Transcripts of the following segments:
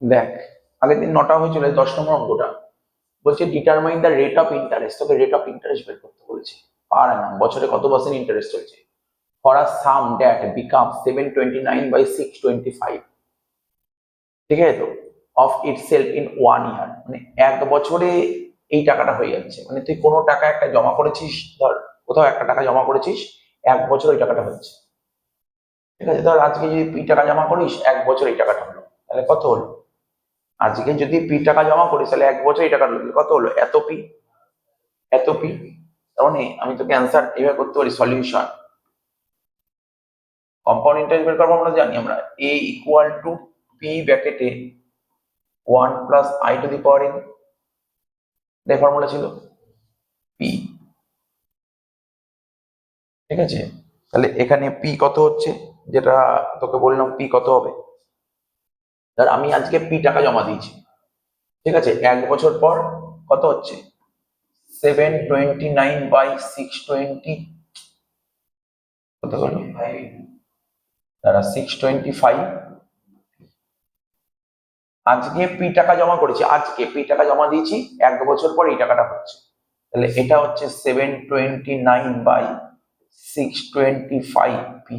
দেখ, আগের দিন 9টা হয়েছিল, 10 নম্বর অঙ্কটা বলছে determine the rate of interest. তোকে রেট অফ ইন্টারেস্ট বের করতে বলেছে। পার অ্যানাম বছরে কত পার্সেন্ট ইন্টারেস্ট হয়েছে for a some that become 729/625, ঠিক আছে তো, অফ ইটসেলফ ইন 1 ইয়ার, মানে 1 বছরে এই টাকাটা হয়ে যাচ্ছে। মানে তুই কোনো টাকা একটা জমা করেছিস, ধর কোথাও একটা টাকা জমা করেছিস, 1 বছর ওই টাকাটা হচ্ছে। ঠিক আছে, ধর আজকে যদি তুই টাকা জমা করিস, 1 বছর এই টাকাটা হলো, তাহলে কত হলো? আজকে যদি পি টাকা জমা করিস তাহলে 1 বছর এই টাকাটা হলো, কত হলো? এত পি, এত পি। তার মানে আমি তোকে অ্যান্সার এভাবে করতে পারি, সলিউশন। কম্পাউন্ড ইন্টারেস্ট বের করবো আমরা জানি, আমরা এ ইকুয়াল টু পি ব্র্যাকেটে 1 + i⁴n, এই ফর্মুলা ছিল পি। ঠিক আছে, তাহলে এখানে পি কত হচ্ছে, যেটা তোকে বললাম পি কত হবে। ধর আমি আজকে পি টাকা জমা দিয়েছি, ঠিক আছে, 1 বছর পর কত হচ্ছে? 729/620, কত হলো? তারা 625। আজকে পি টাকা জমা করেছি, আজকে পি টাকা জমা দিয়েছি, 1 বছর পর এই টাকাটা হচ্ছে, তাহলে এটা হচ্ছে 729/625 পি।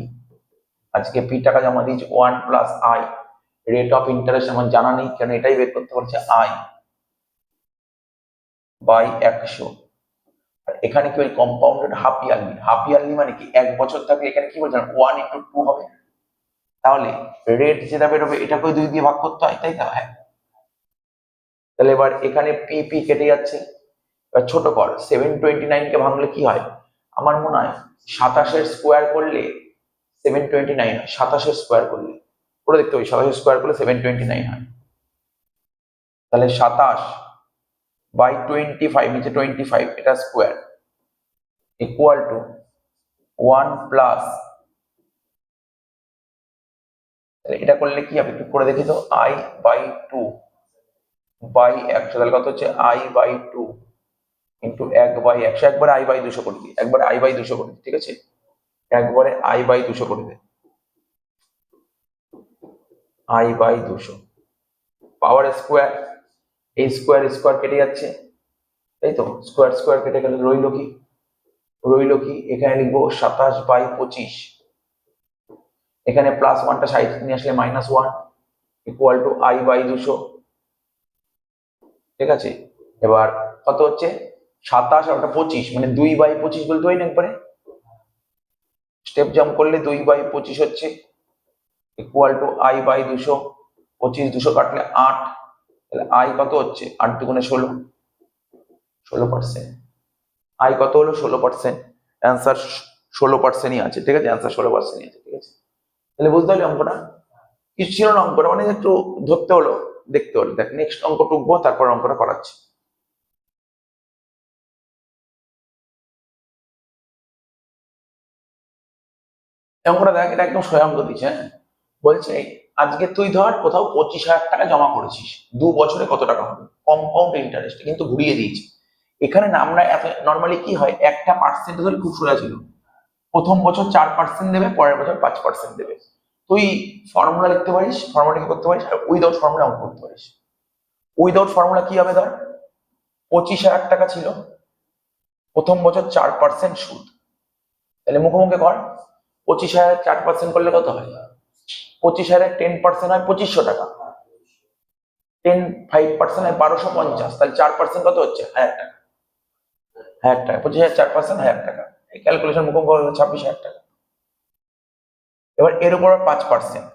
আজকে পি টাকা জমা দিয়েছি, 1 + i, রেট অফ ইন্টারেস্ট আমার জানা নেই, কেন এটাই বের করতে পারছে i/100। এখানে কি ওই compounded half yearly, half yearly মানে কি 1 বছর থাকলে এখানে কি বলছেন 1 × 2 হবে, তাহলে রেট যেটা বেরোবে এটাকে 2 দিয়ে ভাগ করতে হয়, তাই না? হ্যাঁ, তাহলে এবার এখানে পি পি কেটে যাচ্ছে। এবার ছোট কর, 729 কে ভাঙলে কি হয়? আমার মনে হয় 27-এর স্কোয়ার করলে 729 হয়, 27-এর স্কোয়ার করলে করে দেখতে হবে, 27-এর স্কোয়ার করলে 729 হয়। তাহলে 27/25, নিচে 25, এটা স্কোয়ার ইকুয়াল টু 1 + এটা করলে কি হবে একটু করে দেখি তো, i/2/100, তাহলে কত হচ্ছে i/2 ইন্টু 1/100। একবারে i/200 করে দিই, একবারে i/200 করে দিই, ঠিক আছে, একবারে i/200 করে দিই, i/200 পাওয়ার স্কোয়ার, এই স্কোয়ার স্কোয়ার কেটে যাচ্ছে, তাই তো, স্কোয়ার স্কোয়ার কেটে গেলে রইল কি এখানে লিখবো 27/25, এখানে +1টা সাইড নিয়ে আসলে -1 ইকুয়াল টু i/200। ঠিক আছে, এবার কত হচ্ছে 27 আর ওটা 25, মানে 2/25 বলতে হয় না, একবারে স্টেপ জাম্প করলে 2/25 হচ্ছে ইকুয়াল টু i/200। 25 200 কাটলে 8, তাহলে আই কত হচ্ছে 8 × 2 = 16, 16%। আই কত হলো? 16%। অ্যান্সার 16%ই আছে, ঠিক আছে, অ্যান্সার 16%ই আছে, ঠিক আছে। তাহলে বুঝতে পারলি অঙ্কটা কিছু ছিল না, অঙ্কটা মানে একটু ধরতে হলো, দেখতে হলো। দেখ নেক্সট অঙ্ক টুকবো, তারপর অঙ্কটা করাচ্ছি। অঙ্কটা দেখ, এটা একদম সোজা অঙ্ক দিচ্ছে। হ্যাঁ, বলছে আজকে তুই ধর কোথাও 25,000 টাকা জমা করেছিস, 2 বছরে কত টাকা হবে? কম্পাউন্ড ইন্টারেস্ট কিন্তু ঘুরিয়ে দিয়েছি। এখানে না আমরা নর্মালি কি হয়, একটা পার্সেন্ট ধরে খুব সোজা ছিল, প্রথম বছর 4% দেবে, পরের বছর 5% দেবে। তুই ফর্মুলা লিখতে পারিস, ফর্মুলা কি করতে পারিস, আর উইদাউট ফর্মুলা অঙ্ক করতে পারিস। উইদাউট ফর্মুলা কি হবে, ধর 25,000 টাকা ছিল, প্রথম বছর 4% সুদ, তাহলে মুখোমুখি কর, 25,000 4% করলে কত হয়? 25,000 10% হয় 2500 টাকা, 5% হয় 1250, তাহলে 4% কত হচ্ছে? 1000 টাকা। 1000 টাকা, 25,000 4% 1000 টাকা, এই ক্যালকুলেশন মুখোমুখি হলো 26,000 টাকা। এবার এর উপর 5%,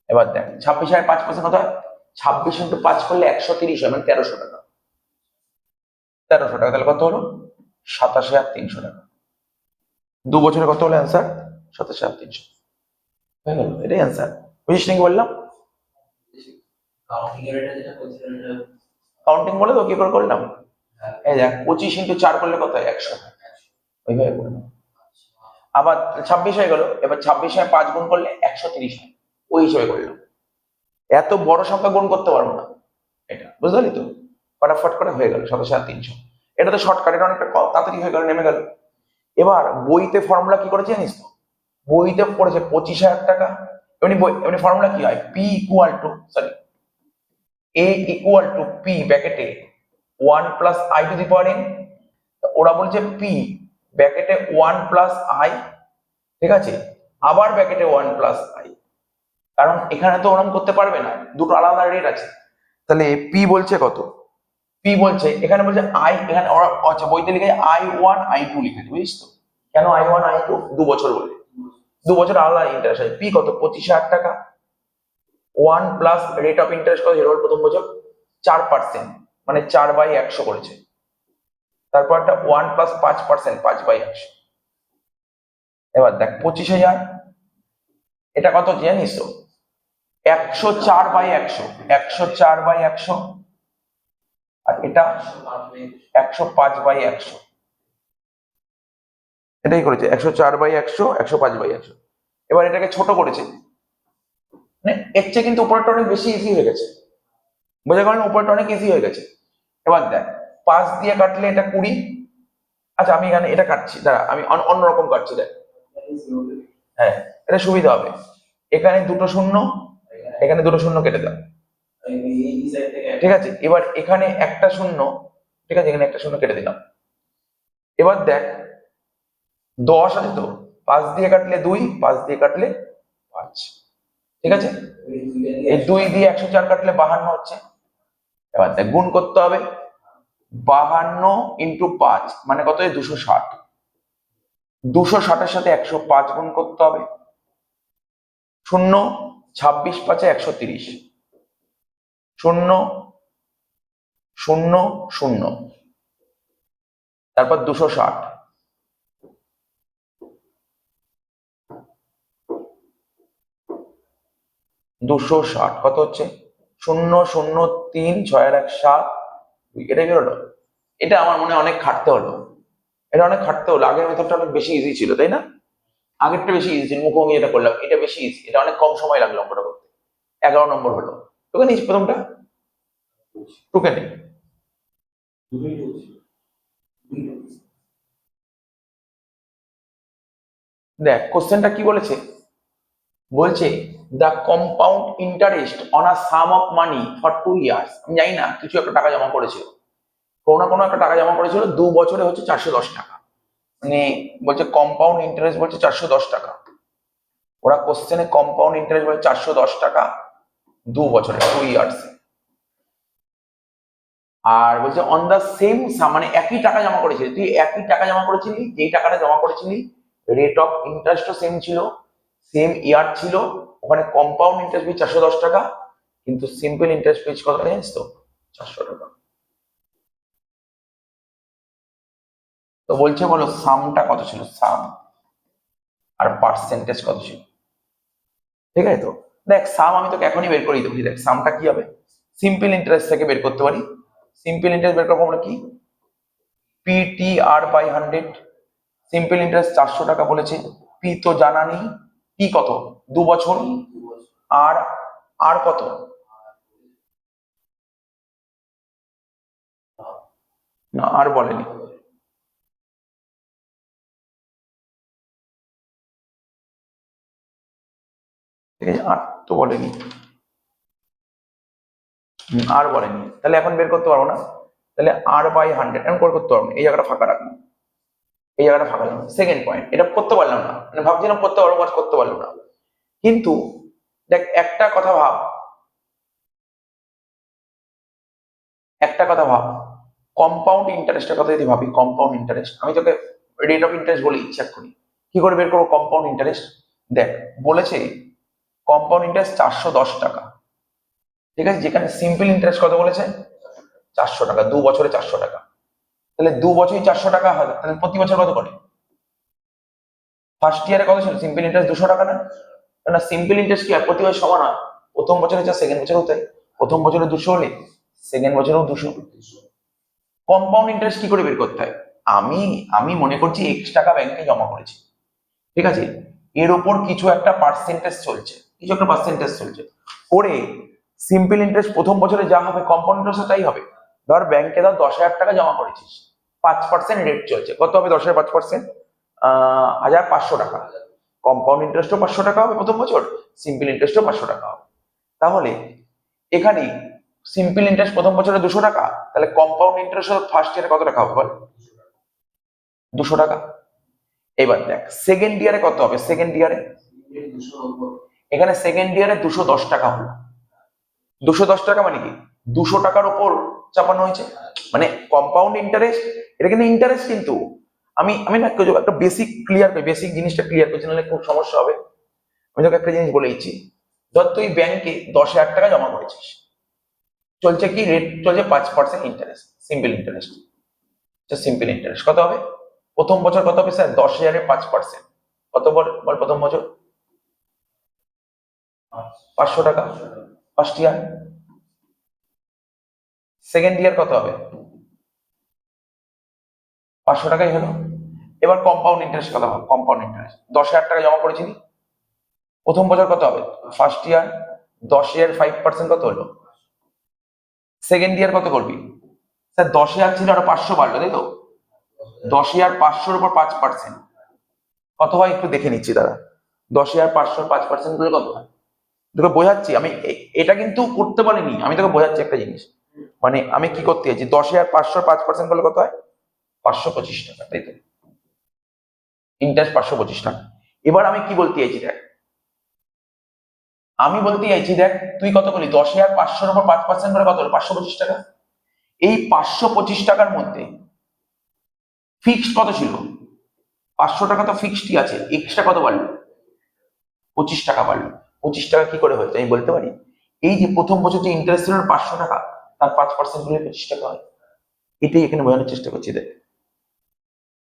এবার দেখ 26,000 5% কত হয়? 26 × 5 করলে 130 হয়, মানে 1300 টাকা। 1300 টাকা, তাহলে কত হলো? 27,300 টাকা। 2 বছরে কত হলো অ্যান্সার? 27,300 হয়ে গেল, এটাই অ্যান্সার। বুঝিস নাকি বললাম? কাউন্টিং বলে তো কি করে করলাম, এই দেখ 25 × 4 করলে কত হয়? 100, ওইভাবে করলাম। আবার 26 হয়ে গেল, এবার 26 5 গুণ করলে 130 হয়, ওই হিসেবে করলাম। এত বড় সংখ্যা গুণ করতে পারবো না, এটা বুঝতে পারলি তো, ফটাফট করে হয়ে গেল 27,300। এটা তো শর্টকাট, এটা অনেকটা তাড়াতাড়ি হয়ে গেল, নেমে গেল। এবার বইতে ফর্মুলা কি করেছে জানিস তো? বইতে পড়েছে 25,000 টাকা, এমনি ফর্মুলা কি হয়, P equal to, sorry A equal to P ব্র্যাকেটে 1 plus I to the power N. ওরা বলছে পি ব্র্যাকেটে 1 প্লাস আই, ঠিক আছে, আবার ব্র্যাকেটে 1 প্লাস আই, কারণ এখানে তো ওরকম করতে পারবে না, দুটো আলাদা রেট আছে। তাহলে পি বলছে কত, পি বলছে এখানে বলছে আই, এখানে ওরা আচ্ছা বইতে লিখে I1 I2 লিখেছে, বুঝিস তো কেন I1 I2, 2 বছর বলে, 2 বছর আলাদা ইন্টারেস্ট আছে। পি কত, 25,000 টাকা। 1 প্লাস রেট অফ ইন্টারেস্ট কত হিরোর প্রথম বছর 4%, মানে 4/100 করেছে। তারপর একটা 1 প্লাস 5%, 5/100। এবার দেখ 25,000, এটা কত জানিস তো, 104/100, 104/100, আর এটা 105/100, এটাই করেছে 104/100, 105/100। এবার এটাকে ছোট করেছে, মানে এর চেয়ে কিন্তু উপরেরটা অনেক বেশি ইজি হয়ে গেছে, বোঝা গেল না, উপরেরটা অনেক ইজি হয়ে গেছে। এবার দেখ 5 দিয়ে কাটলে এটা 20, আচ্ছা আমি এখানে এটা কাটছি, দাঁড়া আমি অন্যরকম কাটছি, দেখ হ্যাঁ এটা সুবিধা হবে, এখানে দুটো শূন্য, এখানে দুটো শূন্য কেটে দাও, ঠিক আছে। এবার এখানে একটা শূন্য, ঠিক আছে, এখানে একটা শূন্য কেটে দিলাম। এবার দেখ 10 আছে তো, 5 দিয়ে কাটলে 2, 5 দিয়ে কাটলে 5, ঠিক আছে। এই 2 দিয়ে 104 কাটলে 52 হচ্ছে। এবার দেখ গুণ করতে হবে, 52 ইন্টু 5 মানে কত, 260, 260-এর সাথে 105 গুণ করতে হবে, শূন্য, 26 5 130, 0 0 0, তারপর 260, 260 কত হচ্ছে, 0 0 3 6 1 7, এটা কি হলো, এটা আমার মনে হয় অনেক খাটতে হলো, এটা অনেক খাটতে হলো, আগের মেথডটা অনেক বেশি ইজি ছিল তাই না, আগেরটা বেশি ইজি ছিল, মুখোমুখি এটা করলাম, এটা বেশি ইজি, এটা অনেক কম সময় লাগলো অঙ্কটা করতে। 11 নম্বর হলো, তোকে নিস প্রথমটা, টুকে নেই। দেখ কোশ্চেনটা কি বলেছে, বলছে the compound interest on a some of money for 2 years, আমি জানি না কিছু একটা টাকা জমা করেছিল, কোনো না কোনো একটা টাকা জমা করেছিল, 2 বছরে হচ্ছে 410 টাকা, মানে বলছে কম্পাউন্ড ইন্টারেস্ট বলছে 410 টাকা, ওরা কোশ্চেনে কম্পাউন্ড ইন্টারেস্ট বলছে 410 টাকা 2 বছরে, 2 ইয়ার্স। আর বলছে অন দা সেম সাম, মানে একই টাকা জমা করেছিলি, তুই একই টাকা জমা করেছিলি, যেই টাকাটা জমা করেছিলি রেট অফ ইন্টারেস্টও সেম ছিল, সেম ইয়ার ছিল, ওখানে কম্পাউন্ড ইন্টারেস্ট পেয়েছি 410 টাকা, কিন্তু সিম্পল ইন্টারেস্ট পেয়েছি কত জানিস তো, 400 টাকা। তো বলছে বলো সামটা কত ছিল, সাম আর পার্সেন্টেজ কত ছিল, ঠিক আছে। তো দেখ সাম আমি তোকে এখনই বের করে দেবো, দেখ সামটা কি হবে, সিম্পল ইন্টারেস্ট থেকে বের করতে পারি, সিম্পল ইন্টারেস্ট বের করবো আমরা কি, PTR/100, সিম্পল ইন্টারেস্ট 400 টাকা বলেছে, পি তো জানা নেই, পি কত 2 বছর, আর আর কত, না আর বলেনি, ঠিক আছে, আর তো বলেনি, আর বলেনি, তাহলে এখন বের করতে পারবো না, তাহলে R/100 এখন করে করতে পারবো না, এই জায়গাটা ফাঁকা রাখবো, এই জায়গাটা ফাঁকা রাখবো। সেকেন্ড পয়েন্ট, এটা করতে পারলাম না, মানে ভাবছিলাম করতে পারবো, কাজ করতে পারলাম না, কিন্তু দেখ একটা কথা ভাব, একটা কথা ভাব, কম্পাউন্ড ইন্টারেস্টের কথা যদি ভাবি, কম্পাউন্ড ইন্টারেস্ট আমি তোকে রেট অফ ইন্টারেস্ট বলে ইচ্ছা করি, কি করে বের করবো কম্পাউন্ড ইন্টারেস্ট, দেখ বলেছে কম্পাউন্ড ইন্টারেস্ট 410 টাকা, ঠিক আছে, যেখানে সিম্পল ইন্টারেস্ট কত বলেছে 400 টাকা, 2 বছরে 400 টাকা, তাহলে 2 বছরই 400 টাকা হয়, তাহলে প্রতি বছর কত করে, ফার্স্ট ইয়ারে কত ছিল সিম্পল ইন্টারেস্ট 200 টাকা না, না সিম্পল ইন্টারেস্ট কি প্রতি বছর সমান হয়, প্রথম বছরে যা সেকেন্ড বছরেও তাই, প্রথম বছরে 200 হলে সেকেন্ড বছরেও 200। কম্পাউন্ড ইন্টারেস্ট কি করে বের করতে হয়, আমি আমি মনে করছি X টাকা ব্যাংকে জমা করেছি, ঠিক আছে, এর উপর কিছু একটা পার্সেন্টেজ চলছে, কিছু একটা পার্সেন্টেজ চলছে করে, সিম্পল ইন্টারেস্ট প্রথম বছরে যা হবে কম্পাউন্ড ইন্টারেস্ট তাই হবে। ধর ব্যাংকে ধর 10,000 টাকা জমা করেছিস, 5% রেট চলছে, কত হবে 10-এর 5%, 1,500 টাকা, কম্পাউন্ড ইন্টারেস্টও 500 টাকা হবে প্রথম বছর, সিম্পল ইন্টারেস্টও 500 টাকা হবে, তাহলে এখানে সিম্পল ইন্টারেস্ট প্রথম বছরে 200 টাকা, তাহলে কম্পাউন্ড ইন্টারেস্ট ফার্স্ট ইয়ারে কত টাকা হবে বল? 200 টাকা। এবার দেখ সেকেন্ড ইয়ারে কত হবে, সেকেন্ড ইয়ারে এখানে সেকেন্ড ইয়ারে 210 টাকা হলো। 210 টাকা মানে কি 200 টাকার উপর চাপানো হয়েছে, মানে কম্পাউন্ড ইন্টারেস্ট, এটা কিন্তু ইন্টারেস্ট। কিন্তু আমি আমি না একটা বেসিক জিনিসটা ক্লিয়ার করছি, নাহলে খুব সমস্যা হবে। আমি তোকে একটা জিনিস বলে দিচ্ছি, ধর তুই ব্যাংকে 10,000 টাকা জমা করেছিস, চলছে কি রেট চলছে 5% interest, simple interest. Simple interest কত হবে প্রথম বছর, কত হবে স্যার? 10,000-এ 5%, কত বল প্রথম বছর? 500 টাকা ফার্স্ট ইয়ার। সেকেন্ড ইয়ার কত হবে? 500 টাকাই হলো। এবার কম্পাউন্ড ইন্টারেস্ট কত হবে? কম্পাউন্ড ইন্টারেস্ট 10,000 টাকা জমা করেছিলি, প্রথম বছর কত হবে? ফার্স্ট ইয়ার 10,000 5% কত হলো? সেকেন্ড ইয়ার কত করবি স্যার? 10,000 ছিল আর 500 বাড়লো, তাই তো? 10,500-র উপর 5% কত হয় একটু দেখে নিচ্ছি দাদা। 10,500 5% করলে কত হয়? তোকে বোঝাচ্ছি আমি, এটা কিন্তু করতে বলিনি, আমি তোকে বোঝাচ্ছি একটা জিনিস। মানে আমি কি করতে চাইছি, 10,500 5% করলে কত হয়? 525 টাকা, তাই তো? ইন্টারেস্ট 525 টাকা। এবার আমি কি বলতে চাইছি দেখ, আমি বলতে চাইছি দেখ, তুই কত করলি? 10,500-র উপর 5% করে কত হলো? 525 টাকা। এই 525 টাকার মধ্যে ফিক্সড কত ছিল? 500 টাকা তো ফিক্সডই আছে, এক্সট্রা কত বাড়লো? 25 টাকা বাড়লো। 25 টাকা কি করে হয়েছে আমি বলতে পারি? এই যে প্রথম বছর যে ইন্টারেস্ট ছিল 500 টাকা, তার 5% করলে 25 টাকা হয়। এটাই এখানে বোঝানোর চেষ্টা করছি দেখ।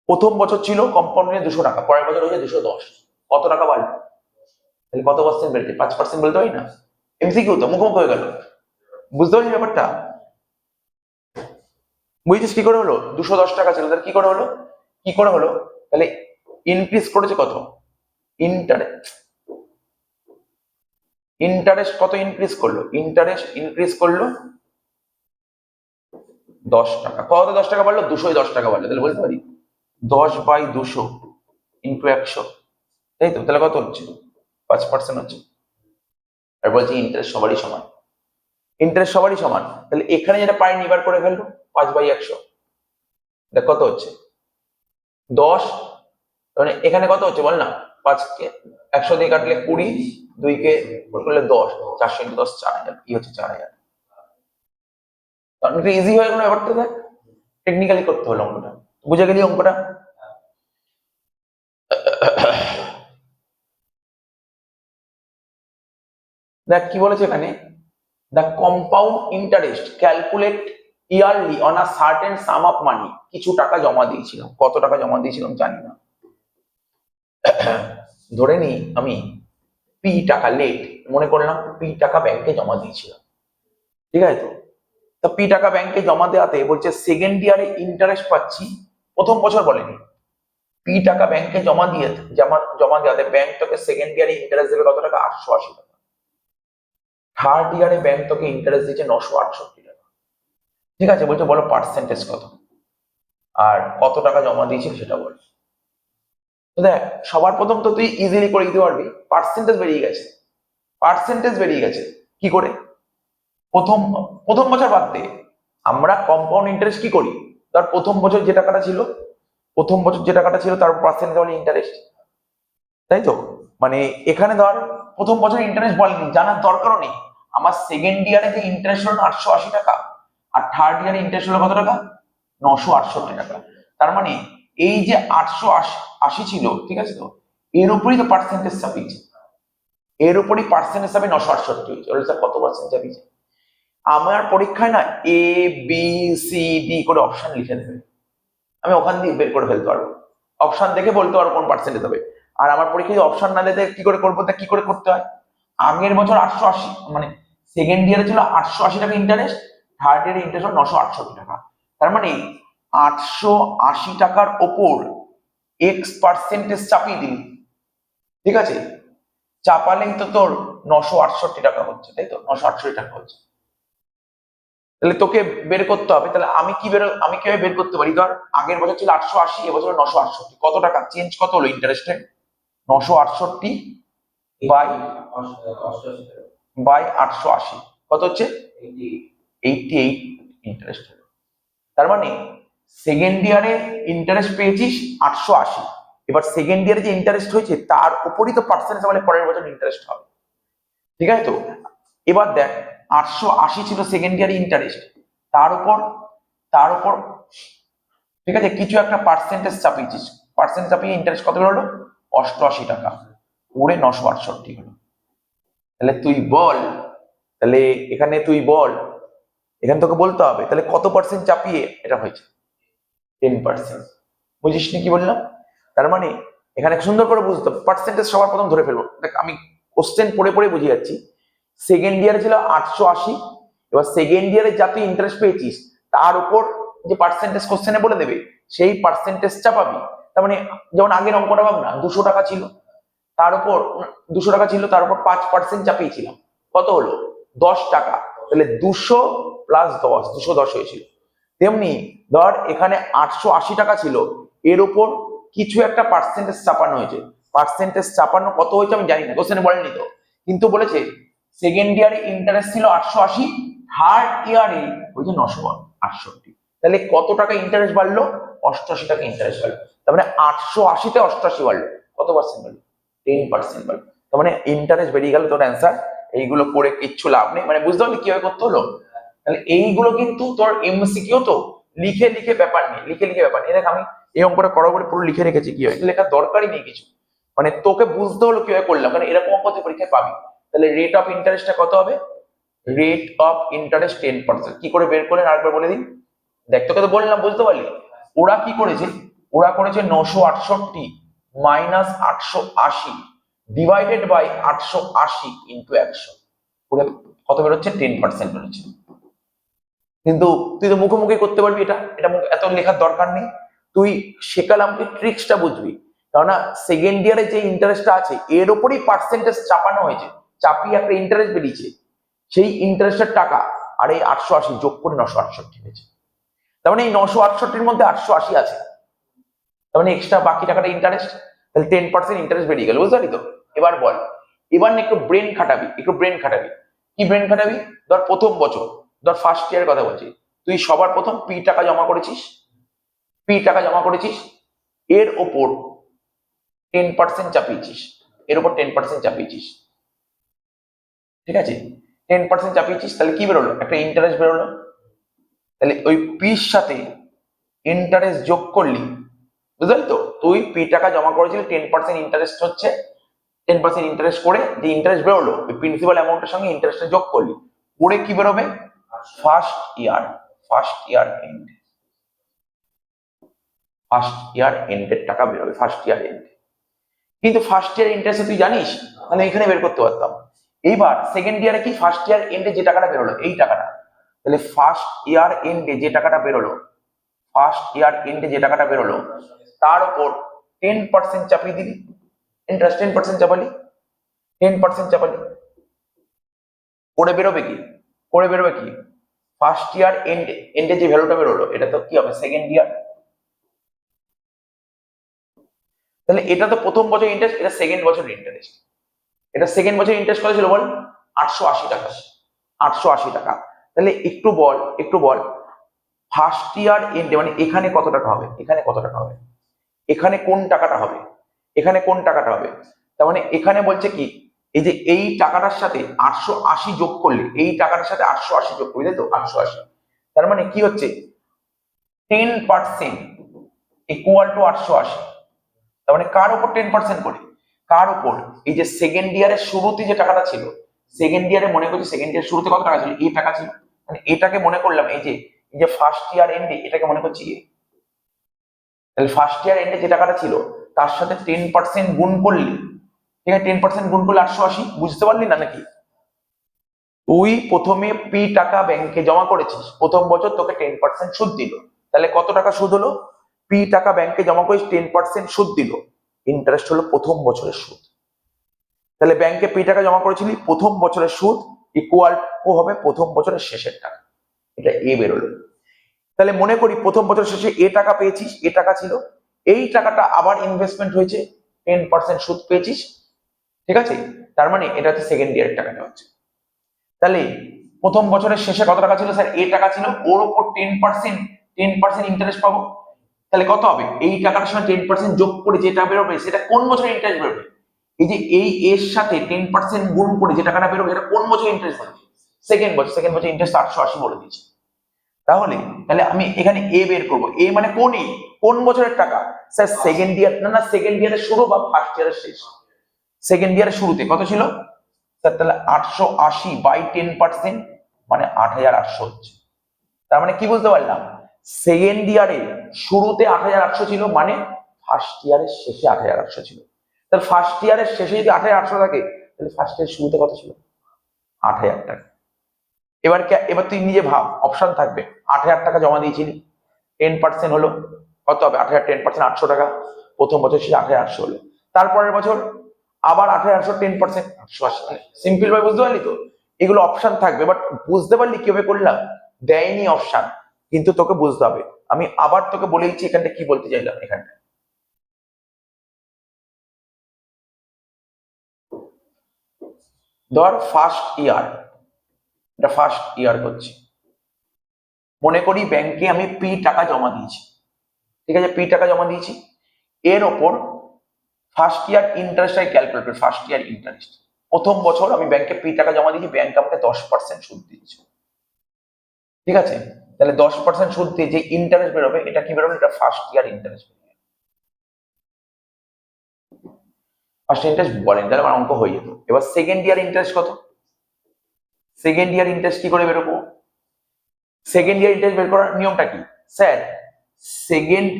প্রথম বছর ছিল কম্পাউন্ডে 200 টাকা, পরের বছর হয়েছে 210, কত টাকা বাড়লো? তাহলে কত পার্সেন্ট বেড়েছে? 5% বলতে পারি না? এমসিকিউ তো মুখোমুখি হয়ে গেল, বুঝতে পারছি ব্যাপারটা? বুঝছিস কি করে হলো? 210 টাকা ছিল, তাহলে কি করে হলো? কি করে হলো? তাহলে ইনক্রিজ করেছে কত? ইন্টারেস্ট ইন্টারেস্ট কত ইনক্রিজ করলো? ইন্টারেস্ট ইনক্রিজ করলো 10 টাকা। কত 10 টাকা বাড়লো? 210 টাকা বাড়লো। তাহলে বলতে পারি 10/200 ইন্টু 100, তাই তো? তাহলে কত হচ্ছে? 5% হচ্ছে। আর বলছি ইন্টারেস্ট সবারই সমান, ইন্টারেস্ট সবারই সমান। তাহলে এখানে যেটা পাইনি এবার করে ফেলবো 5/100, দেখ কত হচ্ছে? 10। মানে এখানে কত হচ্ছে বল না? 5 কে 100 দিয়ে কাটলে 20, 2 কে করলে 10, 400 ইন্টু 10 4,000, কি হচ্ছে 4,000। অনেকটা ইজি হয়ে গেল ব্যাপারটা। দেখ টেকনিক্যালি করতে হলো অঙ্কটা, বুঝে গেলি অঙ্কটা? দেখ কি বলেছে এখানে, the compound interest calculate yearly on a certain some of মানি। কিছু টাকা জমা দিয়েছিলাম, কত টাকা জমা দিয়েছিলাম জানি না, ধরে নি আমি পি টাকা লেট, মনে করলাম পি টাকা ব্যাংকে জমা দিয়েছিলাম, ঠিক আছে তো? তা পি টাকা ব্যাংকে জমা দেওয়াতে বলছে সেকেন্ড ইয়ারে ইন্টারেস্ট পাচ্ছি, প্রথম বছর বলেনি। পি টাকা ব্যাংকে জমা দিয়ে জমা দেওয়াতে ব্যাংক তোকে সেকেন্ড ইয়ারে ইন্টারেস্ট দেবে কত টাকা? 880 টাকা। থার্ড ইয়ারে ব্যাংক তোকে ইন্টারেস্ট দিচ্ছে 968 টাকা, ঠিক আছে? বলছে বলো পার্সেন্টেজ কত, আর কত টাকা জমা দিয়েছিল সেটা বল। তো দেখ সবার প্রথম তো তুই ইজিলি করে দিতে পারবি, পার্সেন্টেজ বেরিয়ে গেছে। পার্সেন্টেজ বেরিয়ে গেছে কি করে? প্রথম প্রথম বছর বাদ দে, আমরা কম্পাউন্ড ইন্টারেস্ট কি করি? তার প্রথম বছর যে টাকাটা ছিল, প্রথম বছর যে টাকাটা ছিল তার পার্সেন্টেজ বলে ইন্টারেস্ট, তাই তো? মানে এখানে ধর প্রথম বছর ইন্টারেস্ট বলেনি, জানার দরকারও নেই। আমার সেকেন্ড ইয়ারে যে ইন্টারেস্ট হলো 880 টাকা, আর থার্ড ইয়ারে ইন্টারেস্ট হলো কত টাকা? 968 টাকা। তার মানে এই যে 880 ছিল, ঠিক আছে তো, এর উপরই তো পার্সেন্টেজ চাপিয়েছে, এর উপরই পার্সেন্টেজ চাপে 968 হয়েছে। ওর কত পার্সেন্ট চাপিয়েছে? আমার পরীক্ষায় না এ বি সি ডি করে অপশন লিখে দেবে, আমি ওখান দিয়ে বের করে ফেলতে পারবো, অপশন দেখে বলতে পারবো কোন পার্সেন্টেজ হবে। আর আমার পরীক্ষায় অপশন না দিতে কি করে করবো? তা কি করে করতে হয়? আগের বছর 880, মানে সেকেন্ড ইয়ারে ছিল 880 টাকা ইন্টারেস্ট, থার্ড ইয়ারে ইন্টারেস্ট হল 968 টাকা। তার মানে 880 টাকার ওপর এক্স পার্সেন্টেজ চাপিয়ে দিন, ঠিক আছে? চাপালেই তো তোর 968 টাকা হচ্ছে, তাই তো? 968 টাকা হচ্ছে। তাহলে তোকে বের করতে হবে, তাহলে আমি কিভাবে বের করতে পারি? ধর আগের বছর ছিল 880, এবছর 968, কত টাকা চেঞ্জ, কত হলো ইন্টারেস্টে? 968 বাই 880, কত হচ্ছে? 88 ইন্টারেস্ট হলো। তার মানে সেকেন্ড ইয়ারে ইন্টারেস্ট পেয়েছিস 880, এবার সেকেন্ড ইয়ারে যে ইন্টারেস্ট হয়েছে তার উপরই তো পার্সেন্টেজ মানে পরের বছর ইন্টারেস্ট হবে, ঠিক আছে তো? এবার দেখ 880 ছিল সেকেন্ড ইয়ারে ইন্টারেস্ট, তার উপর ঠিক আছে কিছু একটা পার্সেন্টেজ চাপিয়েছিস, পার্সেন্ট চাপিয়ে ইন্টারেস্ট কত হলো? 88 টাকা, পুরে 968 হলো। তাহলে তুই বল, তাহলে এখানে তুই বল, এখানে তোকে বলতে হবে তাহলে কত পার্সেন্ট চাপিয়ে এটা হয়েছে? 10%। বুঝিস নি কি বললাম? তার মানে এখানে সুন্দর করে বুঝতে হবে, পার্সেন্টেজ সবার প্রথম ধরে ফেলবো। দেখ আমি কোশ্চেন পড়ে পড়ে বুঝিয়ে যাচ্ছি। সেকেন্ড ইয়ারে ছিল 880, এবার সেকেন্ড ইয়ারে যা তুই ইন্টারেস্ট পেয়েছিস তার উপর যে পার্সেন্টেজ কোশ্চেনে বলে দেবে সেই পার্সেন্টেজটা পাবি। তার মানে যেমন আগের অঙ্কটা ভাব না, 200 টাকা ছিল, তার উপর 200 টাকা ছিল, তার উপর 5% চাপিয়েছিলাম, কত হলো? 10 টাকা। তাহলে 200 প্লাস 10, 210 হয়েছিল। তেমনি ধর এখানে 880 টাকা ছিল, এর উপর কিছু একটা পার্সেন্টেজ চাপানো হয়েছে, পার্সেন্টেজ চাপানো কত হয়েছে আমি জানি না, কোশ্চেনে বলেনি তো, কিন্তু বলেছে সেকেন্ড ইয়ারে ইন্টারেস্ট ছিল 880, থার্ড ইয়ারে হয়েছে 968। তাহলে কত টাকা ইন্টারেস্ট বাড়লো? 88 টাকা ইন্টারেস্ট বাড়লো। তার মানে 880 তে 88 বাড়লো, কত পার্সেন্ট বাড়লো? 10% বাড়লো। তার মানে ইন্টারেস্ট বেরিয়ে গেল তোর অ্যান্সার। এইগুলো করে কিচ্ছু লাভ নেই, মানে বুঝতে পারলি কিভাবে করতে হলো? তাহলে এইগুলো কিন্তু তোর এমসিকিউ তো, লিখে লিখে ব্যাপার নেই, লিখে লিখে ব্যাপার নেই। দেখ আমি এই অঙ্কটা করার পরে পুরো লিখে রেখেছি, কি হয় লেখার দরকারই নেই কিছু, মানে তোকে বুঝতে হলো কিভাবে করলাম, কারণ এরকম অঙ্ক তুই পরীক্ষায় পাবি। তাহলে রেট অফ ইন্টারেস্টটা কত হবে? Rate of interest 10%। কি করে বের করলেন আরেকবার বলে দিন। দেখ তোকে তো বললাম, বুঝতে পারলি? ওরা কি করেছে, ওরা করেছে 968 মাইনাস 880 ডিভাইডেড বাই 880 ইন্টু 100, পুরো কত বেরোচ্ছে? 10% বেরোচ্ছে। কিন্তু তুই তো মুখে মুখে করতে পারবি, এটা এটা এত লেখার দরকার নেই। তুই শেখালাম তুই ট্রিক্সটা বুঝবি, কেননা সেকেন্ড ইয়ারে যে ইন্টারেস্টটা আছে এর উপরই পার্সেন্টেজ চাপানো হয়েছে, চাপিয়ে একটা ইন্টারেস্ট বেরিয়েছে, সেই ইন্টারেস্টের টাকা আর এই 880 যোগ করে 968 হয়েছে। তার মানে এই 968-র মধ্যে 880 আছে, তার মানে এক্সট্রা বাকি টাকাটা ইন্টারেস্ট। তাহলে 10% ইন্টারেস্ট বেরিয়ে গেল, বুঝতে পারলি তো? এবার বল, এবার না একটু ব্রেন খাটাবি, একটু ব্রেন খাটাবি। কি ব্রেন খাটাবি? ধর প্রথম বছর, ধর ফার্স্ট ইয়ারের কথা বলছি, তুই সবার প্রথম পি টাকা জমা করেছিস, পি টাকা জমা করেছিস, এর ওপর 10% চাপিয়েছিস, এর উপর 10% চাপিয়েছিস, ঠিক আছে? 10% চাপিয়েছিস, তাহলে কি বেরোলো? একটা ইন্টারেস্ট বেরোলো। তাহলে ওই পির সাথে ইন্টারেস্ট যোগ করলি, বুঝলি তো? তুই পি টাকা জমা করেছিলি, 10% ইন্টারেস্ট হচ্ছে, 10% ইন্টারেস্ট করে যে ইন্টারেস্ট বেরোলো ওই প্রিন্সিপাল অ্যামাউন্টের সঙ্গে ইন্টারেস্টটা যোগ করলি, করে কি বেরোবে? First year, first year end, first year এন্ডের টাকা বেরোবে, ফার্স্ট ইয়ার এন্ড। কিন্তু ফার্স্ট ইয়ার ইন্টারেস্ট তুই জানিস, মানে এখানে বের করতে পারতাম। এইবার সেকেন্ড ইয়ারে কি, ফার্স্ট ইয়ার এন্ডে যে টাকাটা বেরোলো এই টাকাটা, তাহলে ফার্স্ট ইয়ার এন্ডে যে টাকাটা বেরোলো, ফার্স্ট ইয়ার এন্ডে যে টাকাটা বেরোলো তার উপর 10% চাপিয়ে দিবি, ইন্টারেস্ট 10% চাপালি, 10% চাপালি, করে বেরোবে কি, করে বেরোবে কি? ফার্স্ট ইয়ার এন্ডে, এন্ডে যে ভ্যালুটা বেরোলো এটা তো কি হবে? Second year. তাহলে এটা তো প্রথম বছর ইন্টারেস্ট, এটা সেকেন্ড বছর ইন্টারেস্ট। এটা সেকেন্ড বছর ইন্টারেস্ট কত ছিল বল? 880 টাকা, 880 টাকা। তাহলে একটু বল, একটু বল, ফার্স্ট ইয়ার এন্ডে মানে এখানে কত টাকা হবে? এখানে কত টাকা হবে? এখানে কোন টাকাটা হবে? এখানে কোন টাকাটা হবে? তার মানে এখানে বলছে কি, এই যে এই টাকাটার সাথে 880 যোগ করলে, এই টাকাটার সাথে 880 যোগ করলে, তো 880, তার মানে কি হচ্ছে? 10% ইকুয়াল টু 880। তার মানে কার উপর 10% করে? কার উপর? এই যে সেকেন্ড ইয়ারের শুরুতে যে টাকাটা ছিল, সেকেন্ড ইয়ারে মনে করছি সেকেন্ড ইয়ার শুরুতে কত টাকা ছিল? এই টাকা ছিল, মানে এটাকে মনে করলাম, এই যে ফার্স্ট ইয়ার এন্ডে এটাকে মনে করছি এ। তাহলে ফার্স্ট ইয়ার এন্ডে যে টাকাটা ছিল তার সাথে 10% গুণ করলে, ঠিক আছে, 10% গুণ করলে 880, বুঝতে পারলি না নাকি? তুই প্রথমে পি টাকা ব্যাংকে জমা করেছিস, প্রথম বছর তোকে 10% সুদ দিল, তাহলে কত টাকা সুদ হলো? পি টাকা ব্যাংকে জমা করিস, 10% সুদ দিল, ইন্টারেস্ট হলো প্রথম বছরের সুদ। তাহলে ব্যাংকে পি টাকা জমা করেছিলি, প্রথম বছরের সুদ ইকুয়াল ও হবে প্রথম বছরের শেষের টাকা, এটা এ বেরোলো। তাহলে মনে করি প্রথম বছর শেষে এ টাকা পেয়েছিস, এ টাকা ছিল, এই টাকাটা আবার ইনভেস্টমেন্ট হয়েছে, 10% সুদ পেয়েছিস, ঠিক আছে? তার মানে এটা হচ্ছে সেকেন্ড ইয়ারের টাকাটা হচ্ছে। তাহলে প্রথম বছরের শেষে কত টাকা ছিল স্যার? এ টাকা ছিল, ওর উপর 10% ইন্টারেস্ট পাবো। তাহলে কত হবে? এই টাকাটার সঙ্গে 10% যোগ করে যেটা বেরোবে সেটা কোন বছরে ইন্টারেস্ট বেরোবে? এই যে এই এর সাথে 10% গুণ করে যে টাকাটা বেরোবে এটা কোন বছরে ইন্টারেস্ট বেরোবে? সেকেন্ড বছর ইন্টারেস্ট 880 বলে দিয়েছে। তাহলে তাহলে আমি এখানে এ বের করবো। এ মানে কোন এ? কোন বছরের টাকা? স্যার সেকেন্ড ইয়ার, না সেকেন্ড ইয়ারের শুরু বা ফার্স্ট ইয়ারের শেষ। সেকেন্ড ইয়ারের শুরুতে কত ছিল স্যার? তাহলে 880 বাই 10% মানে 8800 হচ্ছে। তার মানে কি বুঝতে পারলাম? সেকেন্ড ইয়ারে শুরুতে 8800 ছিল, মানে ফার্স্ট ইয়ারের শেষে 8800 ছিল। তাহলে ফার্স্ট ইয়ারের শেষে যদি 8800 থাকে, তাহলে ফার্স্ট ইয়ারের শুরুতে কত ছিল? 8000 টাকা। এবার তুই নিজে ভাব, অপশন থাকবে। 8000 টাকা জমা দিয়েছিলি, 10% হলো, কত হবে? 8000 10% 800 টাকা। প্রথম বছর সে 8800 হলো। তারপরের বছর আবার 8800 10% 880। মানে সিম্পল ভাবে বুঝতে পারলি তো? এগুলো অপশন থাকবে, বাট বুঝতে পারলি কিভাবে করলাম? দেয়নি অপশন, কিন্তু তোকে বুঝতে হবে। আমি আবার তোকে বলে দিচ্ছি এখানটা কি বলতে চাইলাম। এখানটা ধর ফার্স্ট ইয়ার, এটা ফার্স্ট ইয়ার করছি। মনে করি ব্যাংকে আমি পি টাকা জমা দিয়েছি, ঠিক আছে? পি টাকা জমা দিয়েছি, এর ওপর ফার্স্ট ইয়ার ইন্টারেস্ট ক্যালকুলেট করি। ফার্স্ট ইয়ার ইন্টারেস্ট, প্রথম বছর আমি ব্যাংকে পি টাকা জমা দিয়েছি, ব্যাংক আমাকে 10% সুদ দিচ্ছে, ঠিক আছে? তাহলে 10% সুদ দিয়ে যে ইন্টারেস্ট বেরোবে, এটা কি বেরোবে? এটা first year interest. First interest বলেন, তাহলে আমার অঙ্ক হয়ে যেত। এবার সেকেন্ড ইয়ার ইন্টারেস্ট কত? সেকেন্ড ইয়ার ইন্টারেস্ট কি করে বেরোবো? সেকেন্ড ইয়ার ইন্টারেস্ট বের করার নিয়মটা কি স্যার? সেকেন্ড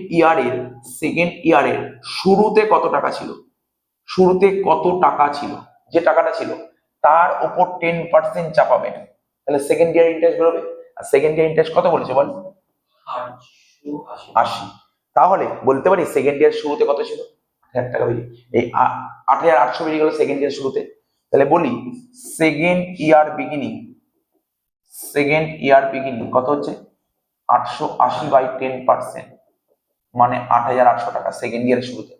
ইয়ারের শুরুতে কত টাকা ছিল? শুরুতে কত টাকা ছিল, যে টাকাটা ছিল তার উপর 10% চাপাবেন, তাহলে সেকেন্ড ইয়ার ইন্টারেস্ট বেরোবে। আর সেকেন্ড ইয়ার ইন্টারেস্ট কত বলেছে বল? 80। তাহলে বলতে পারি সেকেন্ড ইয়ার শুরুতে কত ছিল? 8000 টাকা বেরিয়ে, এই 8800 বেরিয়ে গেল সেকেন্ড ইয়ার শুরুতে। তাহলে বলি সেকেন্ড ইয়ার বিগিনিং কত হচ্ছে? 880 বাই 10% মানে 8800 টাকা সেকেন্ড ইয়ারের শুরুতে।